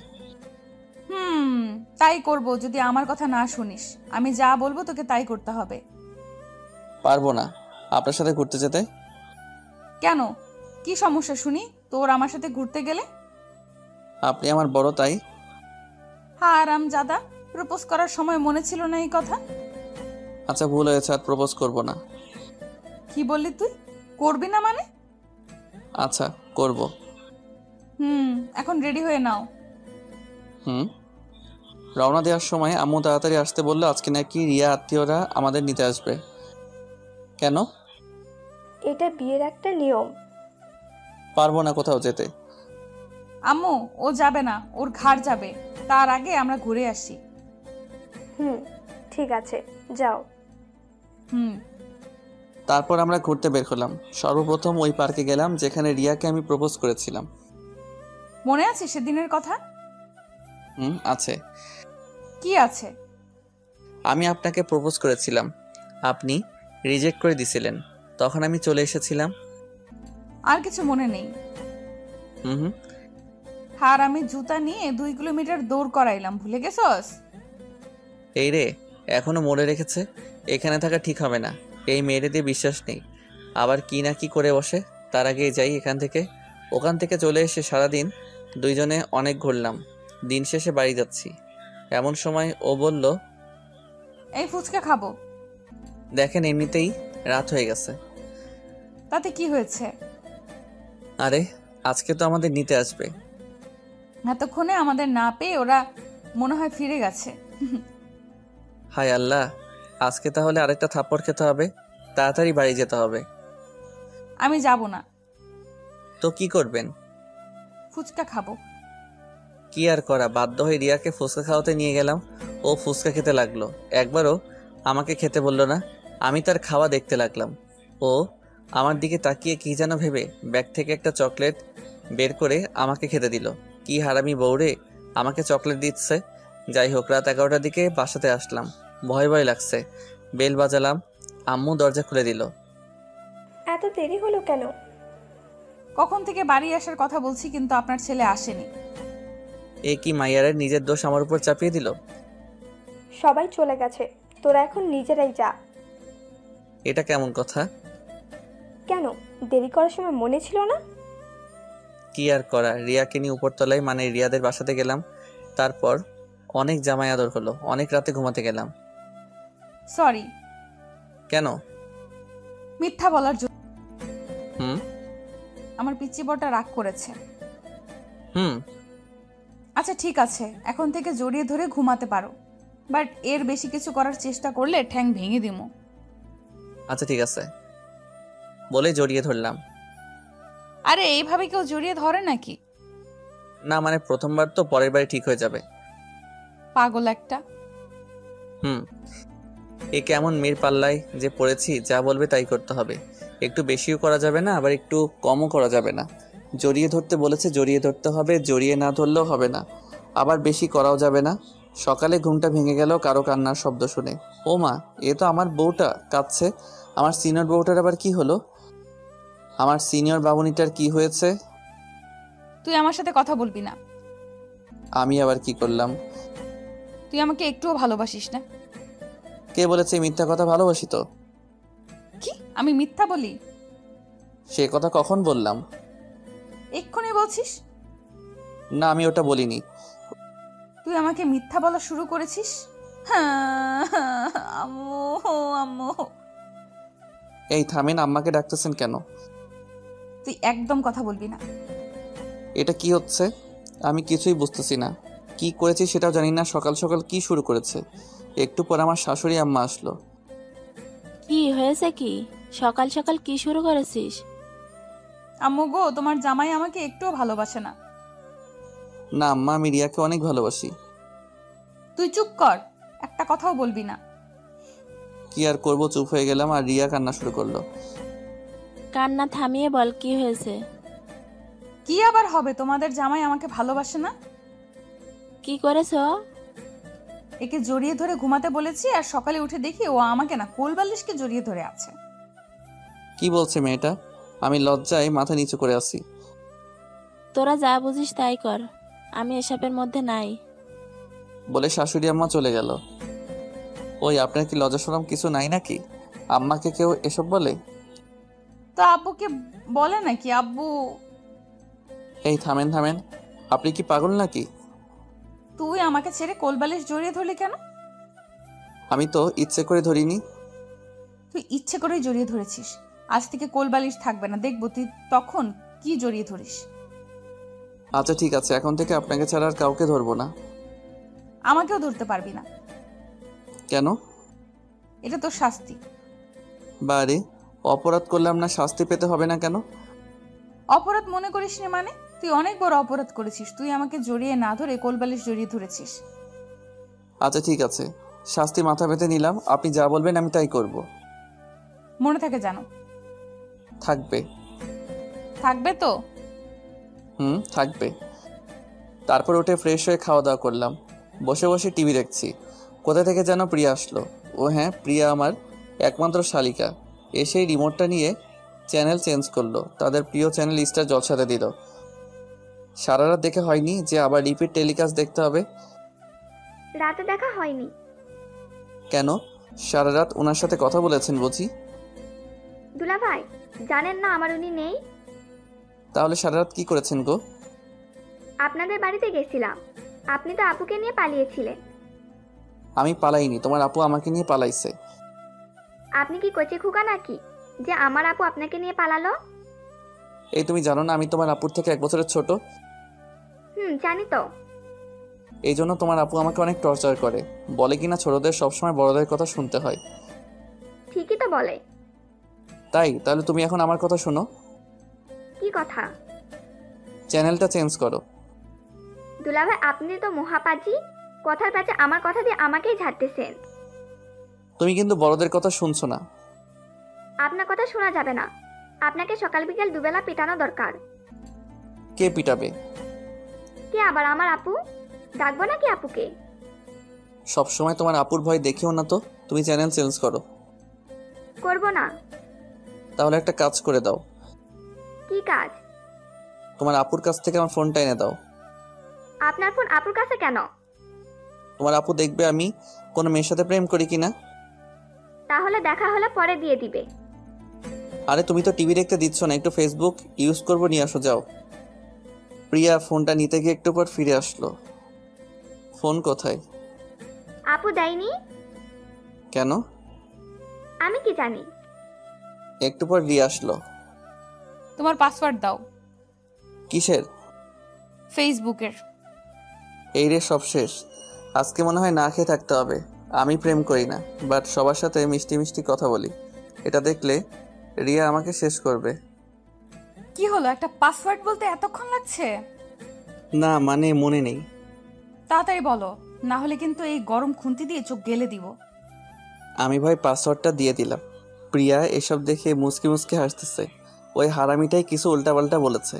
তাই করব যদি আমার কথা না শুনিস। আমি যা বলবো তোকে তাই করতে হবে। পারবো না আপনার সাথে ঘুরতে যেতে। কেন? কি সমস্যা শুনি তোর আমার সাথে ঘুরতে গেলে? আপনি আমার বড় তাই। হ্যাঁ আরাম জাদা, প্রপোজ করার সময় মনে ছিল না এই কথা? আচ্ছা ভুল হয়েছে, আর প্রপোজ করব না। কি বললি তুই? করবি না মানে? আচ্ছা করব। এখন রেডি হয়ে নাও। রওনা দেওয়ার সময় আম্মু তাড়াতাড়ি আসতে বললো, আজকে নাকি রিয়া আত্মীয়রা আমাদের নিতে আসবে। কেন? এটা বিয়ের একটা নিয়ম। পারবো না কোথাও যেতে। আম্মু ও যাবে না, ওর ঘাড় যাবে। তার আগে আমরা ঘুরে আসি। ঠিক আছে, যাও। তারপর আমরা ঘুরতে বের হলাম। সর্বপ্রথম ওই পার্কে গেলাম যেখানে রিয়াকে আমি প্রপোজ করেছিলাম। মনে আছে সেদিনের কথা? আছে। কি আছে? আমি আপনাকে প্রপোজ করেছিলাম, আপনি রিজেক্ট করে দিছিলেন। তখন আমি চলে এসেছিলাম। আর কিছু মনে নেই? আর আমি জুতা নিয়ে 2 কিলোমিটার দৌড় করাইলাম, ভুলে গেছস? এই রে, এখনো মনে রেখেছে। এখানে থাকা ঠিক হবে না, এই মেয়েরে দিয়ে বিশ্বাস নেই। আবার কি না কি করে বসে। তার আগে যাই এখান থেকে। ওখান থেকে চলে এসে সারাদিন দুইজনে অনেক ঘুরলাম। দিন শেষে বাড়ি যাচ্ছি। এমন সময় ও বলল, এই ফুচকা খাবো। দেখেন এমনিতেই রাত হয়ে গেছে। তাতে কি হয়েছে? আরে আজকে তো আমাদের নিতে আসবে। এতক্ষণে আমাদের না পেয়ে ওরা মনে হয় ফিরে গেছে। হায় আল্লাহ, আজকে তাহলে আরেকটা থাপ্পড় খেতে হবে। তাড়াতাড়ি বাড়ি যেতে হবে। আমি যাব না। তো কি করবেন? ফুচকা খাবো। কি আর করা, বাধ্য হয়ে রিয়াকে ফুচকা খাওয়াতে নিয়ে গেলাম। ও ফুচকা খেতে লাগলো। একবারও আমাকে খেতে বললো না। আমি তার খাওয়া দেখতে লাগলাম। ও আমার দিকে তাকিয়ে কি যেন ভেবে ব্যাগ থেকে একটা চকলেট বের করে আমাকে খেতে দিল। কি হারামি বউরে, আমাকে চকলেট দিচ্ছে। যাই হোক, রাত 11টার দিকে বাসাতে আসলাম। ভয় ভয় লাগছে। বেল বাজালাম, আম্মু দরজা খুলে দিল। এত দেরি হলো কেন? কখন থেকে বাড়ি আসার কথা বলছি, কিন্তু আপনার ছেলে আসেনি। এ কি মাইয়ারের নিজের দোষ আমার উপর চাপিয়ে দিল? সবাই চলে গেছে, তোরা এখন নিজেরাই যা। এটা কেমন কথা? কেন, দেরি করার সময় মনে ছিল না? কি আর করা, রিয়াকে নিয়ে উপরতলায় মানে রিয়াদের বাসাতে গেলাম। তারপর অনেক জামাই আদর হলো। অনেক রাতে ঘুমাতে গেলাম। সরি। কেন? মিথ্যা বলার জন্য। হুম আমার পিচ্চি বড়টা রাগ করেছে। হুম আচ্ছা ঠিক আছে, এখন থেকে জড়িয়ে ধরে ঘুমাতে পারো, বাট এর বেশি কিছু করার চেষ্টা করলে ঠ্যাং ভেঙে দিমু। আচ্ছা ঠিক আছে বলে জড়িয়ে ধরলাম। আরে এইভাবে কেউ জড়িয়ে ধরে নাকি? না মানে প্রথমবার তো, পরের বারে ঠিক হয়ে যাবে। পাগল একটা। এ কেমন মেয়ের পাল্লায় যে পড়েছি, যা বলবে তাই করতে হবে। একটু বেশিও করা যাবে না, আবার একটু কমও করা যাবে না। জড়িয়ে ধরতে বলেছে, জড়িয়ে ধরতে হবে। জড়িয়ে না ধরলেও হবে না, আবার বেশি করাও যাবে না। সকালে ঘুমটা ভেঙে গেল কারো কান্নার শব্দ শুনে। ও মা, এ তো আমার বউটা কাঁদছে। আমার সিনিয়র বউটার আবার কি হলো? আমার সিনিয়র বাবুনিটার কি হয়েছে? তুই আমার সাথে কথা বলবি না। আমি আবার কি করলাম? তুই আমাকে একটুও ভালোবাসিস না। কে বলেছে মিথ্যা কথা? ভালোবাসি তো। কি আমি মিথ্যা বলি? সে কথা কখন বললাম? এক্ষুনি বলছিস। না আমি ওটা বলিনি। তুই আমাকে মিথ্যা বলা শুরু করেছিস। আম্মু আম্মু। এই থামেন, আম্মাকে ডাকতেছেন কেন? তুই একদম কথা বলবি না। এটা কি হচ্ছে? আমি কিছুই বুঝতেছি না। কি করেছি সেটাও জানি না। সকাল সকাল কি শুরু করেছে? একটু পর আমার শাশুড়ি আম্মা আসলো। কি হয়েছে? কি সকাল সকাল কি শুরু করেছিস? আম্মু গো, তোমার জামাই আমাকে একটুও ভালোবাসে না। না আম্মা, আমি রিয়াকে অনেক ভালোবাসি। তুই চুপ কর, একটা কথাও বলবি না। কি আর করবো, চুপ হয়ে গেলাম। আর রিয়া কান্না শুরু করলো। কান্না থামিয়ে বল, কি হয়েছে? কি আবার হবে? তোমাদের জামাই আমাকে ভালোবাসে না। কি করেছো? একে জড়িয়ে ধরে ঘুমাতে বলেছি, আর সকালে উঠে দেখি ও আমাকে না কোলবালিশকে জড়িয়ে ধরে আছে। কি বলছে মেয়েটা? আমি লজ্জায় মাথা নিচু করে আছি। তোরা যা বুঝিস তাই কর, আমি এসবের মধ্যে নাই। বলে শাশুড়ি আম্মা চলে গেল। ওই আপনার কি লজ্জা শরম কিছু নাই নাকি? আম্মাকে কেউ এসব বলে? তো আব্বুকে বলে নাকি আব্বু? এই থামেন থামেন, আপনি কি পাগল নাকি? তুই আমাকে ছেড়ে কোলবালিশ জড়িয়ে ধরলি কেন? আমি তো ইচ্ছে করে ধরিনি। তুই ইচ্ছে করেই জড়িয়ে ধরেছিস। আজ থেকে কোলবালিশ থাকবে না, দেখবো তুই তখন কি জড়িয়ে ধরিস। আচ্ছা ঠিক আছে, এখন থেকে আপনাকে ছাড়া আর কাউকে ধরবো না। আমাকেও ধরতে পারবি না। কেন? এটা তোর শাস্তি। বারে, অপরাধ করলাম না, শাস্তি পেতে হবে না কেন? অপরাধ মনে করিস নি মানে? তুই অনেক বড় অপরাধ করেছিস। তুই আমাকে জড়িয়ে না ধরে কোলবালিশ জড়িয়ে ধরেছিস। আচ্ছা ঠিক আছে, শাস্তি মাথা পেতে নিলাম। আপনি যা বলবেন আমি তাই করব। মনে থাকে জানো? থাকবে। থাকবে তো? থাকবে। তারপর উঠে ফ্রেশ হয়ে খাওয়া দাওয়া করলাম। বসে বসে টিভি দেখছি। কোথা থেকে যেন প্রিয়া আসলো। ও হ্যাঁ, প্রিয়া আমার একমাত্র শালিকা। এসেই রিমোটটা নিয়ে চ্যানেল চেঞ্জ করলো। তাদের প্রিয় চ্যানেল স্টার জলসাতে দিল। সারা রাত দেখে হয়নি যে আবার রিপিট টেলিকাস্ট দেখতে হবে। রাতে দেখা হয়নি। কেন? সারা রাত ওনার সাথে কথা বলেছেন বুঝি? দুলাভাই, জানেন না আমার উনি নেই? তাহলে সারা রাত কি করেছেন গো? আপনাদের বাড়িতে গেছিলাম। আপনি তো আপুকে নিয়ে পালিয়েছিলেন। আমি পালাইনি, তোমার আপু আমাকে নিয়ে পালাইছে। আপনি কি কচি খুকা নাকি যে আমার আপু আপনাকে নিয়ে পালালো? এই তুমি জানো না আমি তোমার আপুর থেকে 1 বছরের ছোট? জানি তো। এই জন্য তোমার আপু আমাকে অনেক টর্চার করে। বলে কিনা ছোটদের সবসময় বড়দের কথা শুনতে হয়। ঠিকই তো বলে। তাই? তাহলে তুমি এখন আমার কথা শোনো। কি কথা? চ্যানেলটা চেঞ্জ করো। দুলাভাই, আপনি তো মহাপাজি। কথার পাচে আমার কথা দিয়ে আমাকেই ঝাড়তেছেন। তুমি কিন্তু বড়দের কথা শুনছো না। আপনার কথা শোনা যাবে না। আপনাকে সকাল বিকেল দুবেলা পিটানো দরকার। কে পিটাবে? কে আবার? আমার আপু। ডাকবো নাকি আপুকে? সবসময় তোমার আপুর ভয় দেখিও না তো। তুমি চ্যানেল চেঞ্জ করো। করব না। তাহলে একটা কাজ করে দাও। কি কাজ? তোমার আপুর কাছ থেকে আমার ফোনটা এনে দাও। আপনার ফোন আপুর কাছে কেন? তোমার আপু দেখবে আমি কোনো মেয়ের সাথে প্রেম করি কিনা। তাহলে দেখা হলে পরে দিয়ে দিবে। আরে তুমি তো টিভি দেখতে দিচ্ছ না, একটু ফেসবুক ইউজ করবো, নিয়ে আসো যাও। প্রিয়া ফোনটা নিতে গিয়ে একটু পর ফিরে আসলো। ফোন কোথায়? আপু দেয়নি। কেন? আমি কি জানি। একটু পর রিয়া আসলো। তোমার পাসওয়ার্ড দাও। কিসের? ফেসবুকের। এই রে, সব শেষ। আজকে মনে হয় না খেয়ে থাকতে হবে। আমি প্রেম করি না, বাট সবার সাথে মিষ্টি মিষ্টি কথা বলি। এটা দেখলে রিয়া আমাকে শেষ করবে। কি হলো, একটা পাসওয়ার্ড বলতে এতক্ষণ লাগছে? না মানে মনে নেই। তাড়াতাড়ি বলো, না হলে কিন্তু এই গরম খুন্তি দিয়ে চোখ গেলে দিব। আমি ভাই পাসওয়ার্ডটা দিয়ে দিলাম। প্রিয়া এসব দেখে মুচকি মুচকি হাসতেছে। ওই হারামিটাই কিছু উল্টাপাল্টা বলেছে।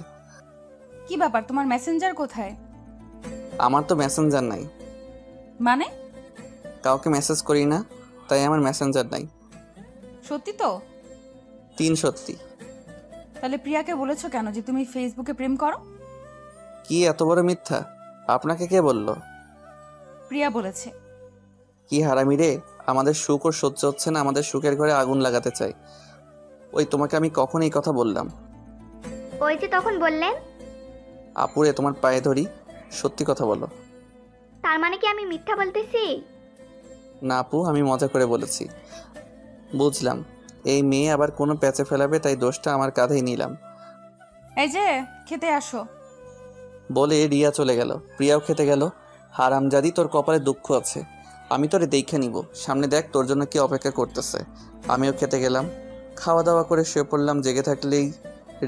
কি ব্যাপার, তোমার মেসেঞ্জার কোথায়? আমার তো মেসেঞ্জার নাই। মানে? কাউকে মেসেজ করি না, তাই আমার মেসেঞ্জার নাই। সত্যি তো? 3 সত্যি। তাহলে প্রিয়াকে বলেছো কেন যে তুমি ফেসবুকে প্রেম করো? কি এত বড় মিথ্যা? আপনাকে কে বললো? প্রিয়া বলেছে। কি হারামি রে, আমাদের সুখ ওর সহ্য হচ্ছে না, আমাদের সুখের ঘরে আগুন লাগাতে চাই। ওই তোমাকে আমি কখন এই কথা বললাম? ওই যে তখন বললেন। আপুরে তোমার পায়ে ধরি, সত্যি কথা বলো। তার মানে কি আমি মিথ্যা বলতেছি? না আপু, আমি মজা করে বলেছি। বুঝলাম এই মেয়ে আবার কোনো প্যাচে ফেলাবে, তাই দোষটা আমার কাঁধেই নিলাম। এই যে খেতে আসো। বলে রিয়া চলে গেল। প্রিয়াও খেতে গেল। হারামজাদি, তোর কপালে দুঃখ আছে। আমি তোরে দেখে নিব, সামনে দেখ তোর জন্য কি অপেক্ষা করতেছে। আমিও খেতে গেলাম। খাওয়া দাওয়া করে শুয়ে পড়লাম। জেগে থাকলেই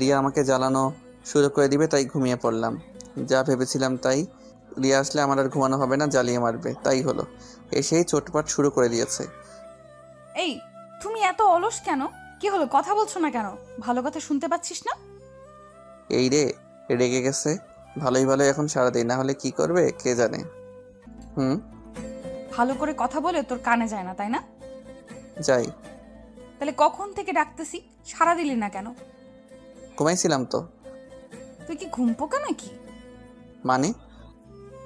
রিয়া আমাকে জ্বালানো শুরু করে দিবে, তাই ঘুমিয়ে পড়লাম। যা ভেবেছিলাম তাই। রিয়া আসলে আমার আর ঘুমানো হবে না, জ্বালিয়ে মারবে। তাই হলো, এসেই চোটপাট শুরু করে দিয়েছে। এই তুমি এত অলস কেন? কি হলো, কথা বলছো না কেন? ভালো কথা শুনতে পাচ্ছিস না? এই রে, রেগে গেছে। ভালোই ভালোই এখন সারা দিই, না হলে কি করবে কে জানে। ভালো করে কথা বলে তোর কানে যায় না, তাই না? যাই। তাহলে কখন থেকে ডাকতেছি, সারা দিলি না কেন? ঘুমাইছিলাম তো। তুই কি ঘুম পোকা নাকি?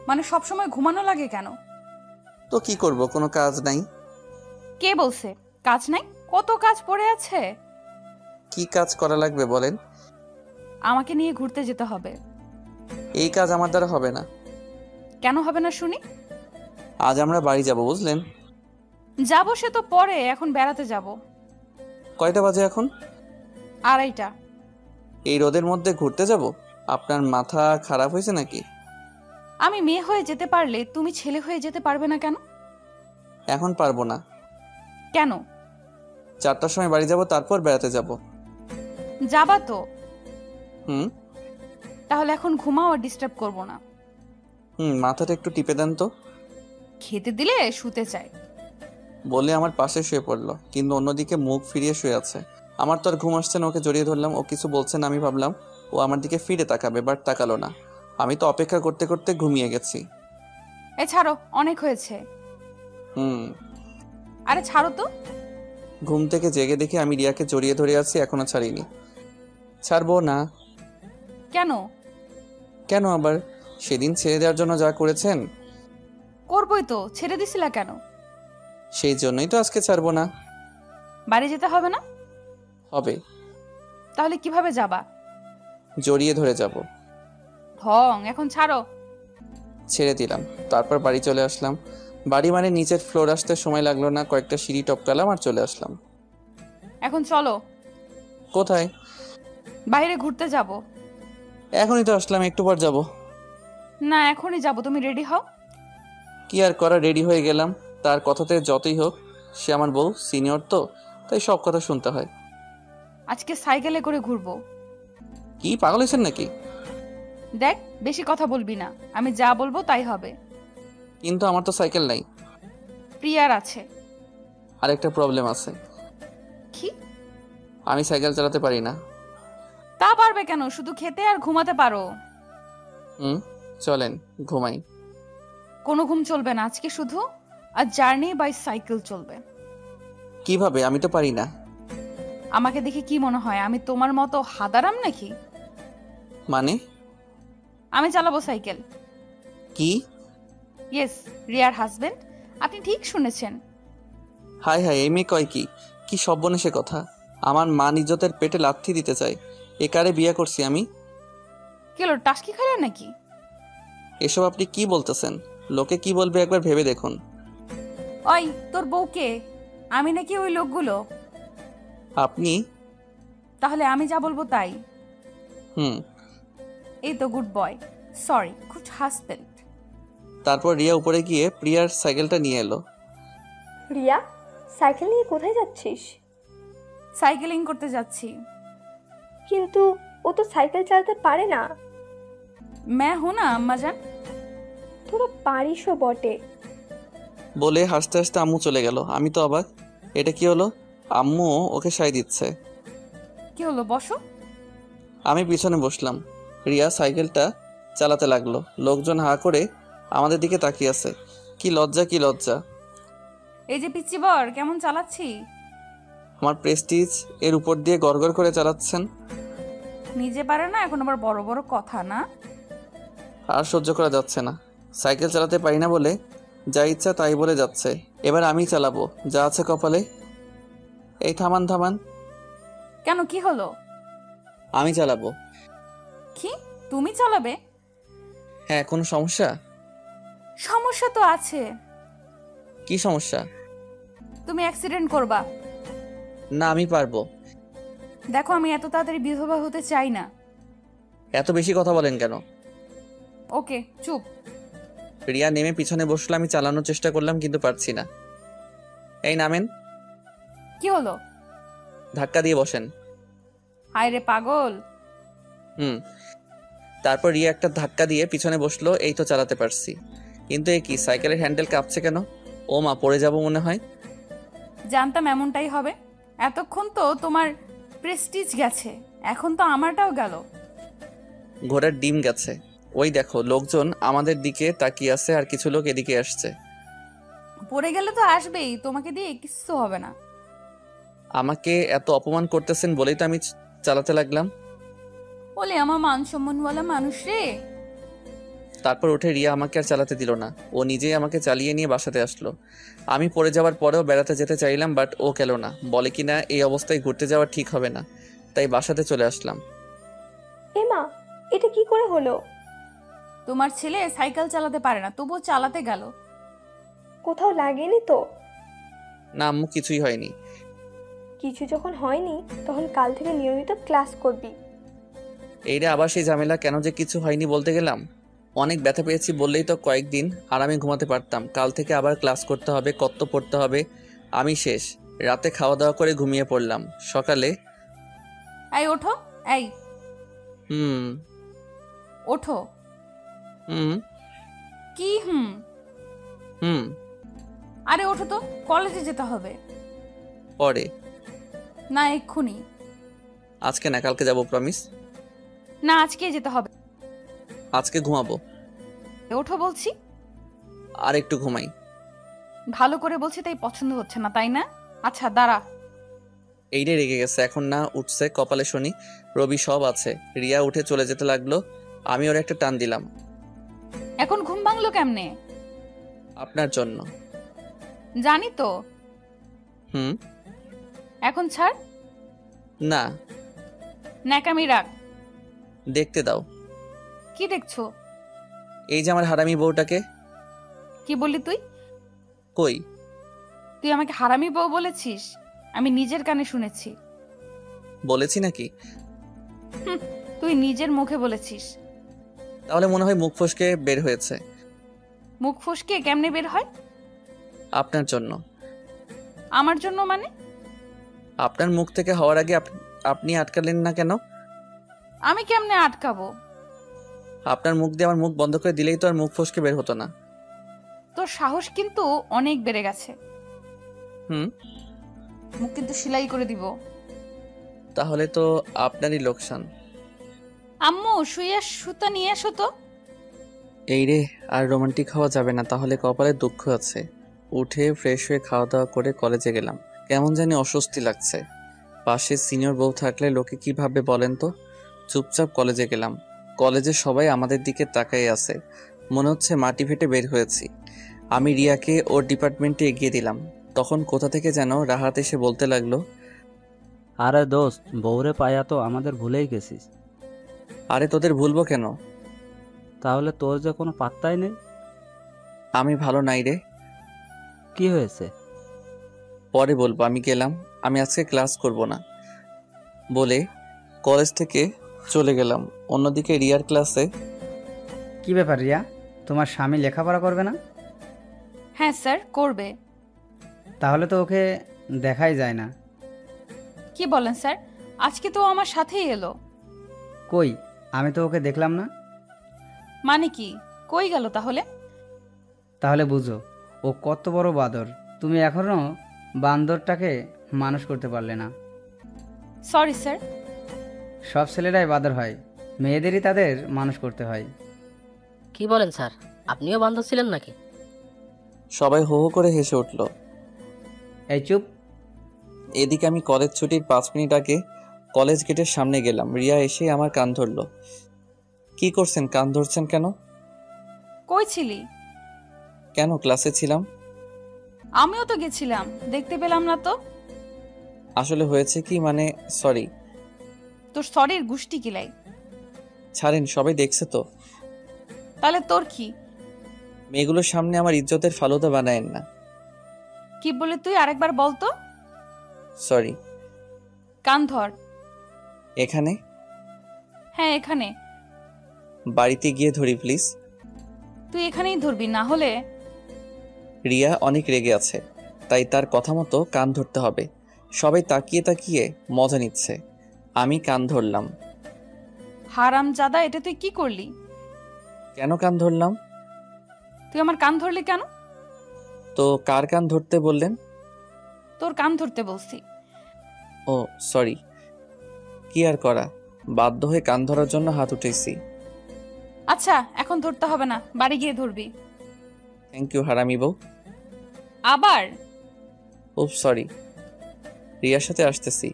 মানে সব সময় ঘুমানো লাগে কেন? তো কি করব, কোনো কাজ নাই। কে বলছে কাজ নাই? কত কাজ পড়ে আছে। কি কাজ করা লাগবে বলেন? আমাকে নিয়ে ঘুরতে যেতে হবে। এই কাজ আমার দ্বারা হবে না। কেন হবে না শুনি? আজ আমরা বাড়ি যাব, বুঝলেন? যাবো সে তো পরে, এখন বেড়াতে যাব। কয়টা বাজে এখন? 2:30। এই রোদের মধ্যে ঘুরতে যাব? আপনার মাথা খারাপ হয়েছে নাকি? আমি মেয়ে হয়ে যেতে পারলে তুমি ছেলে হয়ে যেতে পারবে না কেন? এখন পারবো না। কেন? 4টার সময় বাড়ি যাব, তারপর বেড়াতে যাব। যাবা তো? হুম। তাহলে এখন ঘুমাও, আর ডিস্টার্ব করবো না। মাথাটা একটু টিপে দেন তো। খেতে দিলে শুতে চাই। বলে আমার পাশে শুয়ে পড়লো, কিন্তু অন্যদিকে মুখ ফিরিয়ে শুয়ে আছে। আমার তো আর ঘুম আসছে না, ওকে জড়িয়ে ধরলাম। ও কিছু বলছে না, আমি ভাবলাম ও আমার দিকে ফিরে তাকাবে, বাট তাকালো না। আমি তো অপেক্ষা করতে করতে ঘুমিয়ে গেছি। এ ছাড়ো, অনেক হয়েছে। আরে ছাড়ো তো। ঘুম থেকে জেগে দেখি আমি রিয়াকে জড়িয়ে ধরে আছি, এখনো ছাড়িনি। ছাড়বো না। কেন? কেন আবার? সেদিন ছেড়ে দেওয়ার জন্য যা করেছেন। করবই তো, ছেড়ে দিছিলা কেন? সেই জন্যই তো আজকে ছাড়বো না। বাড়ি যেতে হবে না? হবে। তাহলে কিভাবে যাবা? জড়িয়ে ধরে যাব। ঢং, এখন ছাড়ো। ছেড়ে দিলাম, তারপর বাড়ি চলে আসলাম। বাড়ি মানে নিচের ফ্লোর আসতে সময় লাগলো না, কয়েকটা সিঁড়ি টপকালাম আর চলে আসলাম। এখন চলো। কোথায়? বাইরে ঘুরতে যাব। এখনই তো আসলাম, একটু পর যাব। না, এখনই যাব, তুমি রেডি হও। কি আর করা, রেডি হয়ে গেলাম। তার কথাতে যতই হোক, সে আমার বউ, সিনিয়র তো, তাই সব কথা শুনতে হয়। আজকে সাইকেলে করে ঘুরবো। কি পাগল হয়েছেন নাকি? দেখ, বেশি কথা বলবি না, আমি যা বলবো তাই হবে। কিন্তু আমার তো সাইকেল নাই। প্রিয়ার আছে। আরেকটা প্রবলেম আছে। কি? আমি সাইকেল চালাতে পারি না। তা পারবে কেন? শুধু খেতে আর ঘুমাতে পারো। চলেন ঘুমাই। কোনো ঘুম চলবে না আজকে, শুধু আর জার্নি বাই সাইকেল চলবে। কিভাবে? আমি তো পারি না। আমাকে দেখে কি মনে হয় আমি তোমার মতো হাদারাম নাকি? মানে? আমি চালাবো সাইকেল। কি? ইয়েস, রিয়ার হাজবেন্ড। আপনি ঠিক শুনেছেন। হাই হাই, এই মেয়ে কয় কি? কি সর্বনেশে কথা! আমার মান ইজ্জতের পেটে লাথি দিতে চাই। এ কারে বিয়ে করছি আমি? কি হলো, টাস্কি খাইলে নাকি? এসব আপনি কি বলতেছেন? লোকে কি বলবে একবার ভেবে দেখুন। ওই তোর বউকে? আমি নাকি ওই লোকগুলো? আপনি? তাহলে আমি যা বলবো তাই। এই তো good boy, sorry good husband. তারপর রিয়া উপরে গিয়ে প্রিয়ার সাইকেলটা নিয়ে এলো। রিয়া, সাইকেল নিয়ে কোথায় যাচ্ছিস? সাইকেলিং করতে যাচ্ছি। কিন্তু ও তো সাইকেল চালাতে পারে না। मैं हूं ना अम्मा जान। তোরা পারিসও বটে। বলে হাসতে হাসতে আম্মু চলে গেল। আমি তো অবাক, এটা কি হলো? আম্মু ওকে সাই দিচ্ছে। কি হলো, বসো। আমি পিছনে বসলাম। রিয়া সাইকেলটা চালাতে লাগলো। লোকজন হা করে আমাদের দিকে তাকিয়ে আছে। কি লজ্জা, কি লজ্জা! এই যে পিচ্চি বর, কেমন চালাচ্ছি? আমার প্রেস্টিজ এর উপর দিয়ে গড়গড় করে চালাচ্ছেন। নিজে পারে না, এখন আবার বড় বড় কথা না। আর সহ্য করা যাচ্ছে না। সাইকেল চালাতে পারি না বলে যা ইচ্ছা তাই বলে যাচ্ছে। এবার আমি চালাবো, যা আছে কপালে। এই থামান থামান। কেন, কি হলো? আমি চালাবো। কি, তুমি চালাবে? হ্যাঁ, কোনো সমস্যা? সমস্যা তো আছে। কি সমস্যা? তুমি অ্যাক্সিডেন্ট করবা। না, আমি পারবো। দেখো, আমি এত তাড়াতাড়ি বিধবা হতে চাই না। এত বেশি কথা বলেন কেন? ওকে, চুপ। রিয়া নেমে পিছনে বসলো। আমি চালানোর চেষ্টা করলাম, কিন্তু পারছি না। এই নামেন। কি হলো? ধাক্কা দিয়ে বসেন। হায় রে পাগল। তারপর রিয়া একটা ধাক্কা দিয়ে পিছনে বসলো। এই তো চালাতে পারছি। কিন্তু এ কি, সাইকেলের হ্যান্ডেল কাঁপছে কেন? ও মা, পড়ে যাব মনে হয়। জানতাম এমনটাই হবে। এতক্ষণ তো তোমার প্রেস্টিজ গেছে, এখন তো আমারটাও গেল। ঘোড়ার ডিম গেছে। ওই দেখো, লোকজন আমাদের দিকে তাকিয়ে আছে, আর কিছু লোক এদিকে আসছে। পড়ে গেলে তো আসবেই, তোমাকে দিয়ে কিচ্ছু হবে না। আমাকে এত অপমান করতেছেন বলেই তো আমি চালাতে লাগলাম। বলে আমার মান সম্মানওয়ালা মানুষ রে। তারপর উঠে রিয়া আমাকে আর চালাতে দিল না। ও নিজেই আমাকে চালিয়ে নিয়ে বাসাতে আসলো। আমি পড়ে যাওয়ার পরেও বেড়াতে যেতে চাইলাম, বাট ও গেল না। বলে কিনা এই অবস্থায় ঘুরতে যাওয়া ঠিক হবে না। তাই বাসাতে চলে আসলাম। এমা, এটা কি করে হলো? তোমার ছেলে সাইকেল চালাতে পারে না, তবুও চালাতে গেল। কোথাও লাগেনি তো? না আম্মু, কিছুই হয়নি। কিছু যখন হয়নি তখন কাল থেকে নিয়মিত ক্লাস করবি। এইটা আবার সেই ঝামেলা, কেন যে কিছু হয়নি বলতে গেলাম। অনেক ব্যথা পেয়েছি বললেই তো কয়েকদিন আরামে ঘুমাতে পারতাম। কাল থেকে আবার ক্লাস করতে হবে, কত পড়তে হবে। আমি শেষ। রাতে খাওয়া দাওয়া করে ঘুমিয়ে পড়লাম। সকালে এই ওঠো, এই হুম ওঠো। হুম কি হুম? হুম আরে ওঠো তো, কলেজে যেতে হবে। পরে। না এক্ষুনি আজকে না, কালকে যাবো, প্রমিস। না, আজকে যেতে হবে। আজকে ঘুমাবো। ওঠো বলছি। আর একটু ঘুমাই। ভালো করে বলছি তাই পছন্দ হচ্ছে না, তাই না? আচ্ছা দাঁড়া। এইটাই রেগে গেছে, এখন না উঠছে কপালে শনি। রবি সব আছে। রিয়া উঠে চলে যেতে লাগলো, আমি ওর একটা টান দিলাম। এখন ঘুম ভাঙলো কেমনে? আপনার জন্য। জানি তো। হুম। এখন ছাড়। না, ন্যাকামি রাখ। দেখতে দাও। কি দেখছো? এই যে আমার হারামি বউটাকে। কি বললি তুই? কই? তুই আমাকে হারামি বউ বলেছিস? আমি নিজের কানে শুনেছি। বলেছি নাকি? তুই নিজের মুখে বলেছিস। তাহলে মনে হয় মুখ ফসকে বের হয়েছে। মুখ ফসকে কেমনে বের হয়? আপনার জন্য। আমার জন্য মানে? আপনার মুখ থেকে হওয়ার আগে আপনি আটকালেন না কেন? আমি কেমনে আটকাবো? আপনার মুখ দিয়ে আমার মুখ বন্ধ করে দিলেই তো আর মুখ ফসকে বের হতো না। তোর সাহস কিন্তু অনেক বেড়ে গেছে। হুম। মুখ কিন্তু সেলাই করে দিব। তাহলে তো আপনারই লোকসান। আম্মু শুয়ে সুতা নিয়ে এসো তো। এই রে, আর রোমান্টিক হওয়া যাবে না, তাহলে কপালে দুঃখ আছে। উঠে ফ্রেশ হয়ে খাওয়া দাওয়া করে কলেজে গেলাম। কেমন জানি অস্বস্তি লাগছে। পাশে সিনিয়র বউ থাকলে লোকে কি ভাববে বলেন তো। চুপচাপ কলেজে গেলাম। কলেজে সবাই আমাদের দিকে তাকাই আছে, মনে হচ্ছে মাটি ফেটে বের হয়েছি। আমি রিয়াকে ওর ডিপার্টমেন্টে এগিয়ে দিলাম। তখন কোথা থেকে যেন রাহাত এসে বলতে লাগলো, আরে দোস্ত, বউরে পায়া তো আমাদের ভুলেই গেছিস। আরে তোদের ভুলবো কেন? তাহলে তোর যে কোনো পাত্তাই নেই। আমি ভালো নাই রে। কি হয়েছে? পরে বলবো, আমি গেলাম। আমি আজকে ক্লাস করব না বলে কলেজ থেকে চলে গেলাম। অন্যদিকে রিয়ার ক্লাসে। কি ব্যাপার রিয়া, তোমার স্বামী লেখাপড়া করবে না? হ্যাঁ স্যার, করবে। তাহলে তো ওকে দেখাই যায় না। কি বলেন স্যার? আজকে তো ও আমার সাথেই এলো। কই, আমি তো ওকে দেখলাম না। মানে কি? কই গেল তাহলে? তাহলে বুঝো ও কত বড় বাঁদর। তুমি এখনো বান্দরটাকে মানুষ করতে পারলে না। Sorry sir. সব ছেলেরাই বাঁদর হয়, মেয়েদেরই তাদের মানুষ করতে হয়। কি বলেন স্যার, আপনিও বান্ধব ছিলেন নাকি? সবাই হো হো করে হেসে উঠল। এই চুপ। এদিকে আমি কলেজ ছুটির 5 মিনিট আগে কলেজ গেটের সামনে গেলাম। রিয়া এসে আমার কান ধরলো। কি করছেন? কান ধরছেন কেন? কই ছিলি? কেন, ক্লাসে ছিলাম। আমিও তো গেছিলাম, দেখতে পেলাম না তো। আসলে হয়েছে কি, মানে সরি। তোর সরির গুষ্টি কিলাই। ছাড়েন, সবাই দেখছে তো। তাহলে তোর কি? মেয়েগুলোর সামনে আমার ইজ্জতের ফালুদা বানায়েন না। কি বলে তুই? আরেকবার বল তো। সরি। কান ধর। এখানে? হ্যাঁ এখানে। বাড়িতে গিয়ে ধরি প্লিজ। তুই এখানেই ধরবি, না হলে। রিয়া অনেক রেগে আছে, তাই তার কথা মতো কান ধরতে হবে। সবাই তাকিয়ে তাকিয়ে মজা নিচ্ছে। আমি কান ধরলাম। হারামজাদা, এটা তুই কি করলি? কেন কান ধরলাম? তুই আমার কান ধরলি কেন? তো কার কান ধরতে বললেন? তোর কান ধরতে বলছি। ও সরি। কি আর করা, বাধ্য হয়ে কান ধরার জন্য হাত উঠেছি। আচ্ছা এখন ধরতে হবে না, বাড়ি গিয়ে ধরবি। থ্যাংক ইউ হারামি বউ। আবার? ও সরি। রিয়ার সাথে আসতেছি।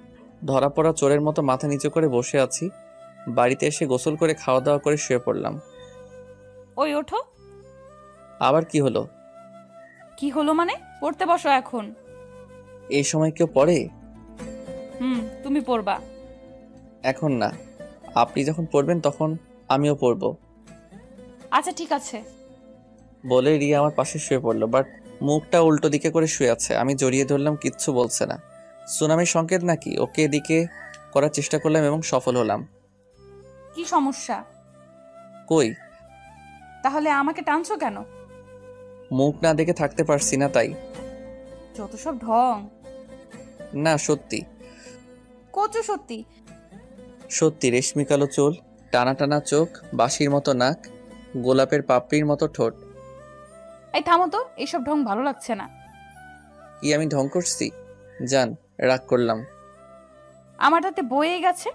ধরা পড়া চোরের মতো মাথা নিচু করে বসে আছি। বাড়িতে এসে গোসল করে খাওয়া দাওয়া করে শুয়ে পড়লাম। ওই ওঠো। আবার কি হলো? কি হলো মানে? পড়তে বসো এখন। এই সময় কেউ পড়ে? তুমি পড়বা। এখন না, আপনি যখন পড়বেন তখন আমিও পড়বো। আচ্ছা ঠিক আছে। বলে রিয়া আমার পাশে শুয়ে পড়লো, বাট মুখটা উল্টো দিকে করে শুয়ে আছে। আমি জড়িয়ে ধরলাম, কিচ্ছু বলছে না। সুনামির সংকেত নাকি? ওকে এদিকে করার চেষ্টা করলাম এবং সফল হলাম। কি সমস্যা? কই? তাহলে আমাকে টানছো কেন? মুখ না দেখে থাকতে পারছি না তাই। যত সব ঢং। না সত্যি কচু সত্যি। সত্যি, রেশমি কালো চুল, টানা টানা চোখ, বাঁশির মতো নাক, গোলাপের পাপড়ির মতো ঠোঁট। এই থামো তো, এইসব ঢং ভালো লাগছে না। কি আমি ঢং করছি? জান, রাগ করলাম। আমার হাতে বয়ে গেছে।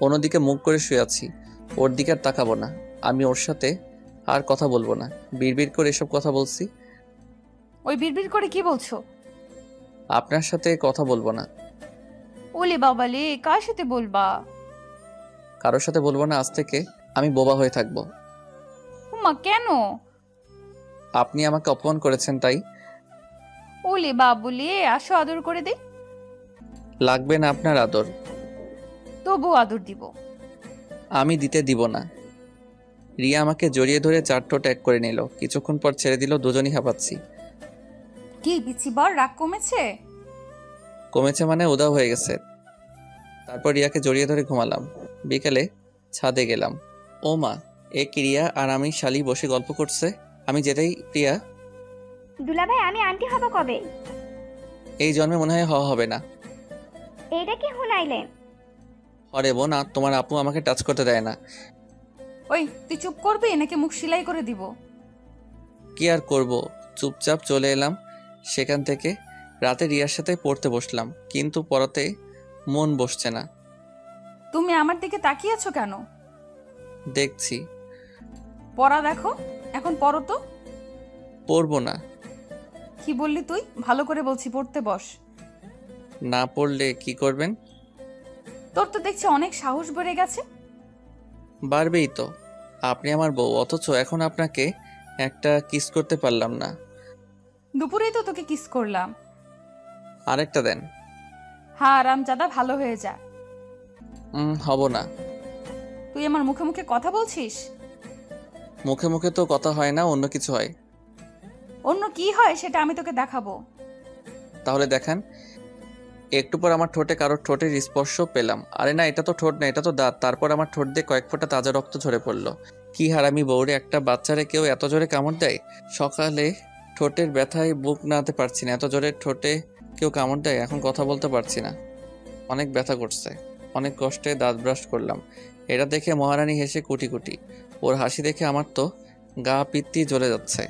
অন্যদিকে মুখ করে শুয়ে আছি, ওর দিকে আর তাকাবো না। আমি ওর সাথে আর কথা বলবো না। বিড়বিড় করে এসব কথা বলছি। ওই বিড়বিড় করে কি বলছো? আপনার সাথে কথা বলবো না। ওলে বাবালে, কার সাথে বলবা? কারোর সাথে বলবো না। আজ থেকে আমি বোবা হয়ে থাকবো। উমা কেন? আপনি আমাকে অপমান করেছেন তাই। ওলে বাবুলে, আসো আদর করে দে। লাগবে না আপনার আদর। তবু আদর দিব। আমি দিতে দিব না। রিয়া আমাকে জড়িয়ে ধরে 4 ঠোঁট এক করে নিল। কিছুক্ষণ পর ছেড়ে দিল, দুজনই হাঁপাচ্ছি। কি বিচিবার, রাগ কমেছে? কমেছে মানে উধাও হয়ে গেছে। তারপর রিয়াকে জড়িয়ে ধরে ঘুমালাম। বিকেলে ছাদে গেলাম। ও মা, এ কি রিয়া আর আমি শালি বসে গল্প করছে। আমি যেটাই প্রিয়া। দুলাভাই, আমি আন্টি হব কবে? এই জন্মে মনে হয় হওয়া হবে না। এইটা কি হুনাইলেন? হরে বোন, আর তোমার আপু আমাকে টাচ করতে দেয় না। ওই তুই চুপ করবি নাকি মুখ সেলাই করে দিব? কি আর করব, চুপচাপ চলে এলাম সেখান থেকে। রাতে রিয়ার সাথে পড়তে বসলাম, কিন্তু পড়াতে মন বসছে না। তুমি আমার দিকে তাকিয়ে আছো কেন? দেখছি। পড়া দেখো, এখন পড়ো তো। পড়বো না। কি বললি তুই? ভালো করে বলছি, পড়তে বস। না পড়লে কি করবেন? তোর তো দেখছি অনেক সাহস বেড়ে গেছে। বাড়বেই তো, আপনি আমার বউ, অথচ এখন আপনাকে একটা কিস করতে পারলাম না। দুপুরেই তো তোকে কিস করলাম। আরেকটা দেন। হ্যাঁ রামজাদা, ভালো হয়ে যা। হব না। তুই আমার মুখে মুখে কথা বলছিস? মুখে মুখে তো কথা হয় না, অন্য কিছু হয়। অন্য কি হয় সেটা আমি তোকে দেখাবো। তাহলে দেখান। একটু পর আমার ঠোঁটে কারোর ঠোঁটের স্পর্শ পেলাম। আরে না, এটা তো ঠোঁট না, এটা তো দাঁত। তারপর আমার ঠোঁট দিয়ে কয়েক ফোঁটা তাজা রক্ত ঝরে পড়লো। কি হারামি বউরে, একটা বাচ্চারে কেউ এত জোরে কামড় দেয়? সকালে ঠোঁটের ব্যথায় বুক নাড়াতে পারছি না, এত জোরে ঠোঁটে কেউ কামড় দেয়? এখন কথা বলতে পারছি না, অনেক ব্যথা করছে। অনেক কষ্টে দাঁত ব্রাশ করলাম। এটা দেখে মহারানী হেসে কুটি কুটি। ওর হাসি দেখে আমার তো গা পিত্তি জ্বলে যাচ্ছে।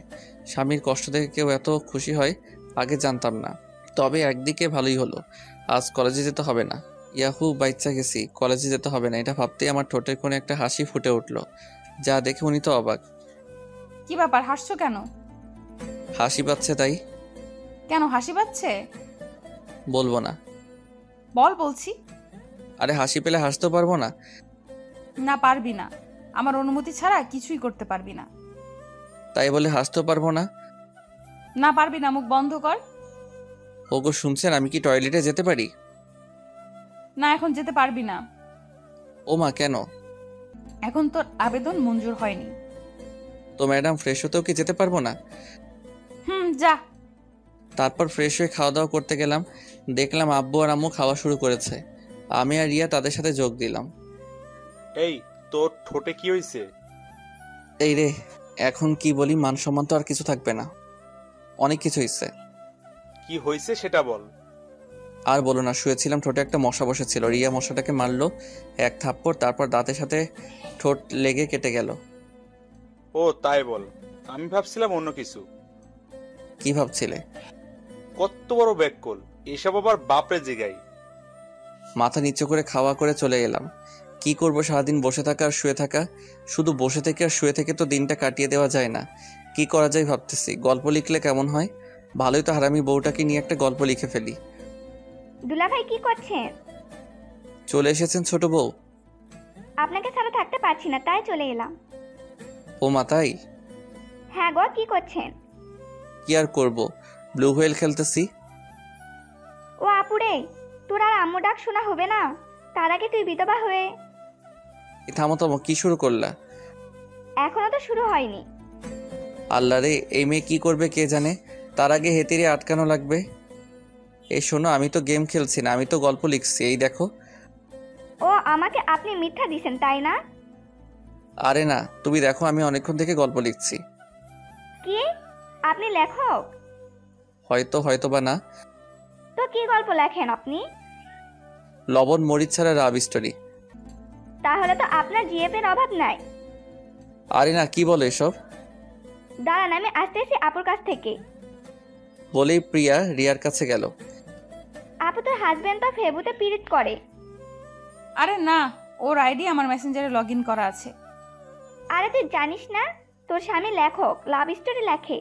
স্বামীর কষ্ট দেখে কেউ এত খুশি হয় আগে জানতাম না। তবে একদিকে ভালোই হলো, আজ কলেজে যেতে হবে না। ইয়াহু, বাইচ্চা গেছি, কলেজে যেতে হবে না। এটা ভাবতেই আমার ঠোঁটের কোণে একটা হাসি ফুটে উঠলো, যা দেখে উনি তো অবাক। কি ব্যাপার, হাসছো কেন? হাসি পাচ্ছে তাই। কেন হাসি পাচ্ছে? বলবো না। বল বলছি। আরে হাসি পেলে হাসতেও পারবো না? না পারবি না, আমার অনুমতি ছাড়া কিছুই করতে পারবি না। তাই বলে হাসতেও পারবো না? না পারবি না, মুখ বন্ধ কর। ওগো শুনছেন, আমি কি টয়লেটে যেতে পারি? না, এখন যেতে পারবি না। ও মা, কেন? এখন তোর আবেদন মঞ্জুর হয়নি। তো ম্যাডাম, ফ্রেশ হতেও কি যেতে পারবো না? যা। তারপর ফ্রেশ হয়ে খাওয়া দাওয়া করতে গেলাম। দেখলাম আব্বু আর আম্মু খাওয়া শুরু করেছে। আমি আর রিয়া তাদের সাথে যোগ দিলাম। এই, তোর ঠোঁটে কি হয়েছে? এই রে, এখন কি বলি, মান সম্মান তো আর কিছু থাকবে না। অনেক কিছু হয়েছে। কি হয়েছে সেটা বল। আর বলো না, শুয়েছিলাম, ঠোঁটে একটা মশা বসেছিল। রিয়া মশাটাকে মারলো এক থাপ্পড়, তারপর দাঁতের সাথে ঠোঁট লেগে কেটে গেল। ও তাই বল, আমি ভাবছিলাম অন্য কিছু। কি ভাবছিলে? কত বড় ব্যাককল, এসব আবার বাপরে জিগাই। মাথা নিচু করে খাওয়া করে চলে এলাম। কি করব, সারাদিন বসে থাকা আর শুয়ে থাকা। শুধু বসে থেকে আর শুয়ে থেকে তো দিনটা কাটিয়ে দেওয়া যায় না। কি করা যায় ভাবতেছি, গল্প লিখলে কেমন হয়? ভালোই তো, হারামি বউটাকে নিয়ে একটা গল্প লিখে ফেলি। দুলাভাই কি করছেন? চলে এসেছেন ছোট বউ? আপনাকে ছাড়া থাকতে পারছি না, তাই চলে এলাম। ও মা, তাই? হ্যাঁ গো, কি করছেন? কি আর করব, ব্লু হুয়েল খেলতেছি। ও আপুরে, তোর আর আম্মু ডাক শোনা হবে না? তার আগে তুই বিধবা হয়ে। থামো থামো, কি শুরু করলা? এখনো তো শুরু হয়নি। আল্লাহ রে, এই মেয়ে কি করবে কে জানে। তার আগে হেতিরে আটকানো লাগবে। এই শোনো, আমি তো গেম খেলছি না, আমি তো গল্প লিখছি, এই দেখো। ও আমাকে আপনি মিথ্যা দিছেন তাই না? আরে না, তুমি দেখো, আমি অনেকক্ষণ থেকে গল্প লিখছি। কি? আপনি লেখক? হয়তো বা না। তো কি গল্প লেখেন আপনি? লবণ মরিচ ছাড়া রাব স্টোরি। তাহলে তো আপনার জিএফের অভাব নাই। আরে না, কি বলো এসব? দাঁড়ান, আমি আসতেছি আপুর কাছ থেকে। বলেই প্রিয়া রিয়ার কাছে গেল। আপু তোর হাজবেন্ড তো ফেবুতে পিরিত করে। আরে না, ওর আইডি আমার মেসেঞ্জারে লগ ইন করা আছে। আরে তুই জানিস না তোর স্বামী লেখক, লাভ স্টোরি লেখে।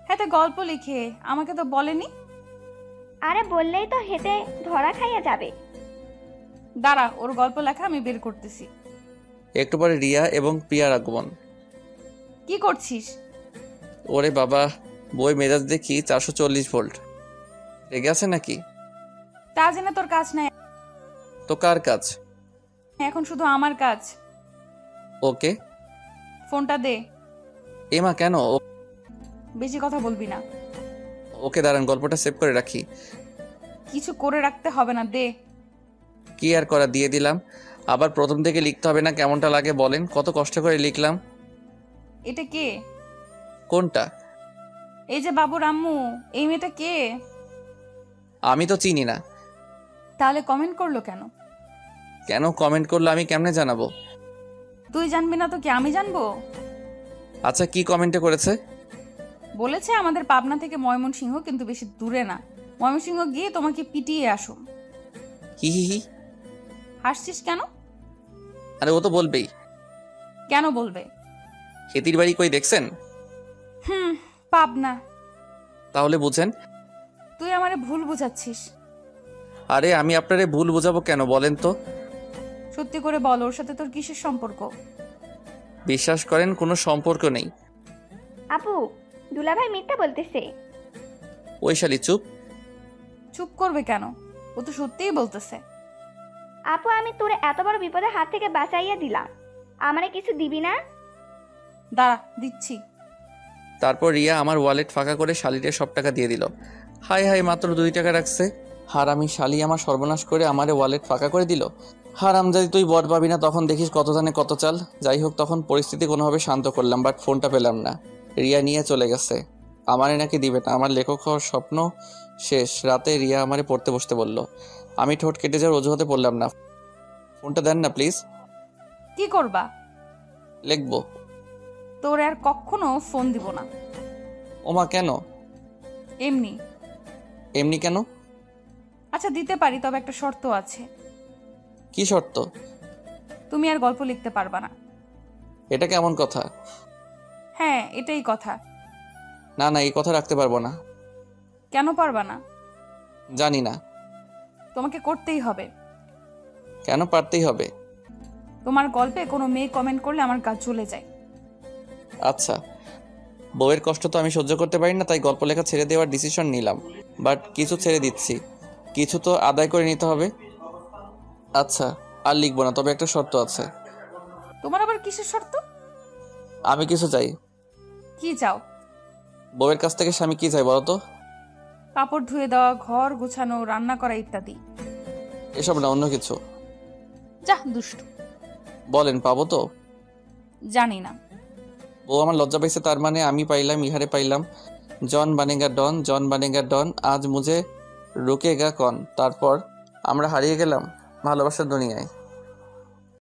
হ্যাঁ, তো গল্প লিখে, আমাকে তো বলেনি। আরে বললেই তো হেঁটে ধরা খাইয়া যাবে। দাঁড়া, ওর গল্প লেখা আমি বের করতেছি। একটু পরে রিয়া এবং প্রিয়ার আগমন। কি করছিস? ওরে বাবা, বই মেজাজ দেখি 440 ভোল্ট। রেগে আছে নাকি? তা জেনে তোর কাজ নাই। তো কার কাজ? এখন শুধু আমার কাজ। ওকে। ফোনটা দে। এমা কেন? বেশি কথা বলবি না। ওকে দাঁড়ান, গল্পটা সেভ করে রাখি। কিছু করে রাখতে হবে না, দে। কি আর করা, দিয়ে দিলাম। আবার প্রথম থেকে লিখতে হবে না? কেমনটা লাগে বলেন, কত কষ্ট করে লিখলাম। এটা কে? কোনটা? এই যে বাবুর আম্মু, এই মেয়েটা কে? আমি তো চিনি না। তাহলে কমেন্ট করলো কেন? কেন কমেন্ট করলো আমি কেমনে জানাবো? তুই জানবি না তো কি আমি জানবো? আচ্ছা, কি কমেন্টে করেছে? বলেছে আমাদের পাবনা থেকে ময়মনসিংহ, কিন্তু বেশি দূরে না। ময়মনসিংহ গিয়ে তোমাকে পিটিয়ে আসো। হি হি হি। হাসছিস কেন? আরে ও তো বলবেই। কেন বলবে? হেতির বাড়ি কই দেখছেন? পাবনা। তাহলে বুঝেন। তুই আমারে ভুল বুঝাচ্ছিস। আরে আমি আপনারে ভুল বুঝাবো কেন বলেন তো? সত্যি করে বল, ওর সাথে তোর কিসের সম্পর্ক? বিশ্বাস করেন, কোনো সম্পর্ক নেই। আপু, দুলাভাই মিথ্যা বলতেছে। ওই শালি চুপ। চুপ করবে কেন? ও তো সত্যিই বলতেছে। আপু, আমি তোরে এত বড় বিপদের হাত থেকে বাঁচাইয়া দিলাম, আমারে কিছু দিবি না? দাঁড়া, দিচ্ছি। তারপর রিয়া আমার ওয়ালেট ফাঁকা করে শালিরে সব টাকা দিয়ে দিল। হাই হাই, মাত্র 2 টাকা রাখছে। হারামি শালি আমার সর্বনাশ করে আমারে ওয়ালেট ফাঁকা করে দিল। হারামজাদি, তুই বট পাবি না, তখন দেখিস কত জানে কত চাল। যাই হোক, তখন পরিস্থিতি কোনোভাবে শান্ত করলাম, বাট ফোনটা পেলাম না। রিয়া নিয়ে চলে গেছে। আমারে নাকি দিবে না। আমার লেখক হওয়ার স্বপ্ন শেষ। রাতে রিয়া আমারে পড়তে বসতে বলল। আমি ঠোঁট কেটে যাওয়ার অজুহাতে পড়লাম না। ফোনটা দেন না প্লিজ। কি করবা? লিখবো। তোর আর কখনো ফোন দিব না। ওমা কেন? এমনি। এমনি কেন? আচ্ছা, দিতে পারি, তবে একটা শর্ত আছে। কি শর্ত? তুমি আর গল্প লিখতে পারবা না। এটা কেমন কথা? হ্যাঁ, এটাই কথা। না না, এই কথা রাখতে পারবো না। কেন পারবা না? জানি না। তোমাকে করতেই হবে। কেন পারতেই হবে? তোমার গল্পে কোনো মেয়ে কমেন্ট করলে আমার গা চলে যায়। আচ্ছা, বউয়ের কষ্ট তো আমি সহ্য করতে পারি না, তাই গল্প লেখা ছেড়ে দেওয়ার ডিসিশন নিলাম। বাট কিছু ছেড়ে দিচ্ছি, কিছু তো আদায় করে নিতে হবে। আচ্ছা, আর লিখবো না, তবে একটা শর্ত আছে। তোমার আবার কিসের শর্ত? আমি কিছু চাই। কি চাও? বউয়ের কাছ থেকে স্বামী কি চাই বলো তো? কাপড় ধুয়ে দেওয়া, ঘর গোছানো, রান্না করা ইত্যাদি। এসব না, অন্য কিছু। যা দুষ্টু। বলেন, পাবো তো? জানি না। বউ আমার লজ্জা পাইছে, তার মানে আমি পাইলাম, ইহারে পাইলাম। জন বানেগা ডন, জন বানেগা ডন, আজ মুঝে রুকেগা কন। তারপর আমরা হারিয়ে গেলাম ভালোবাসার দুনিয়ায়।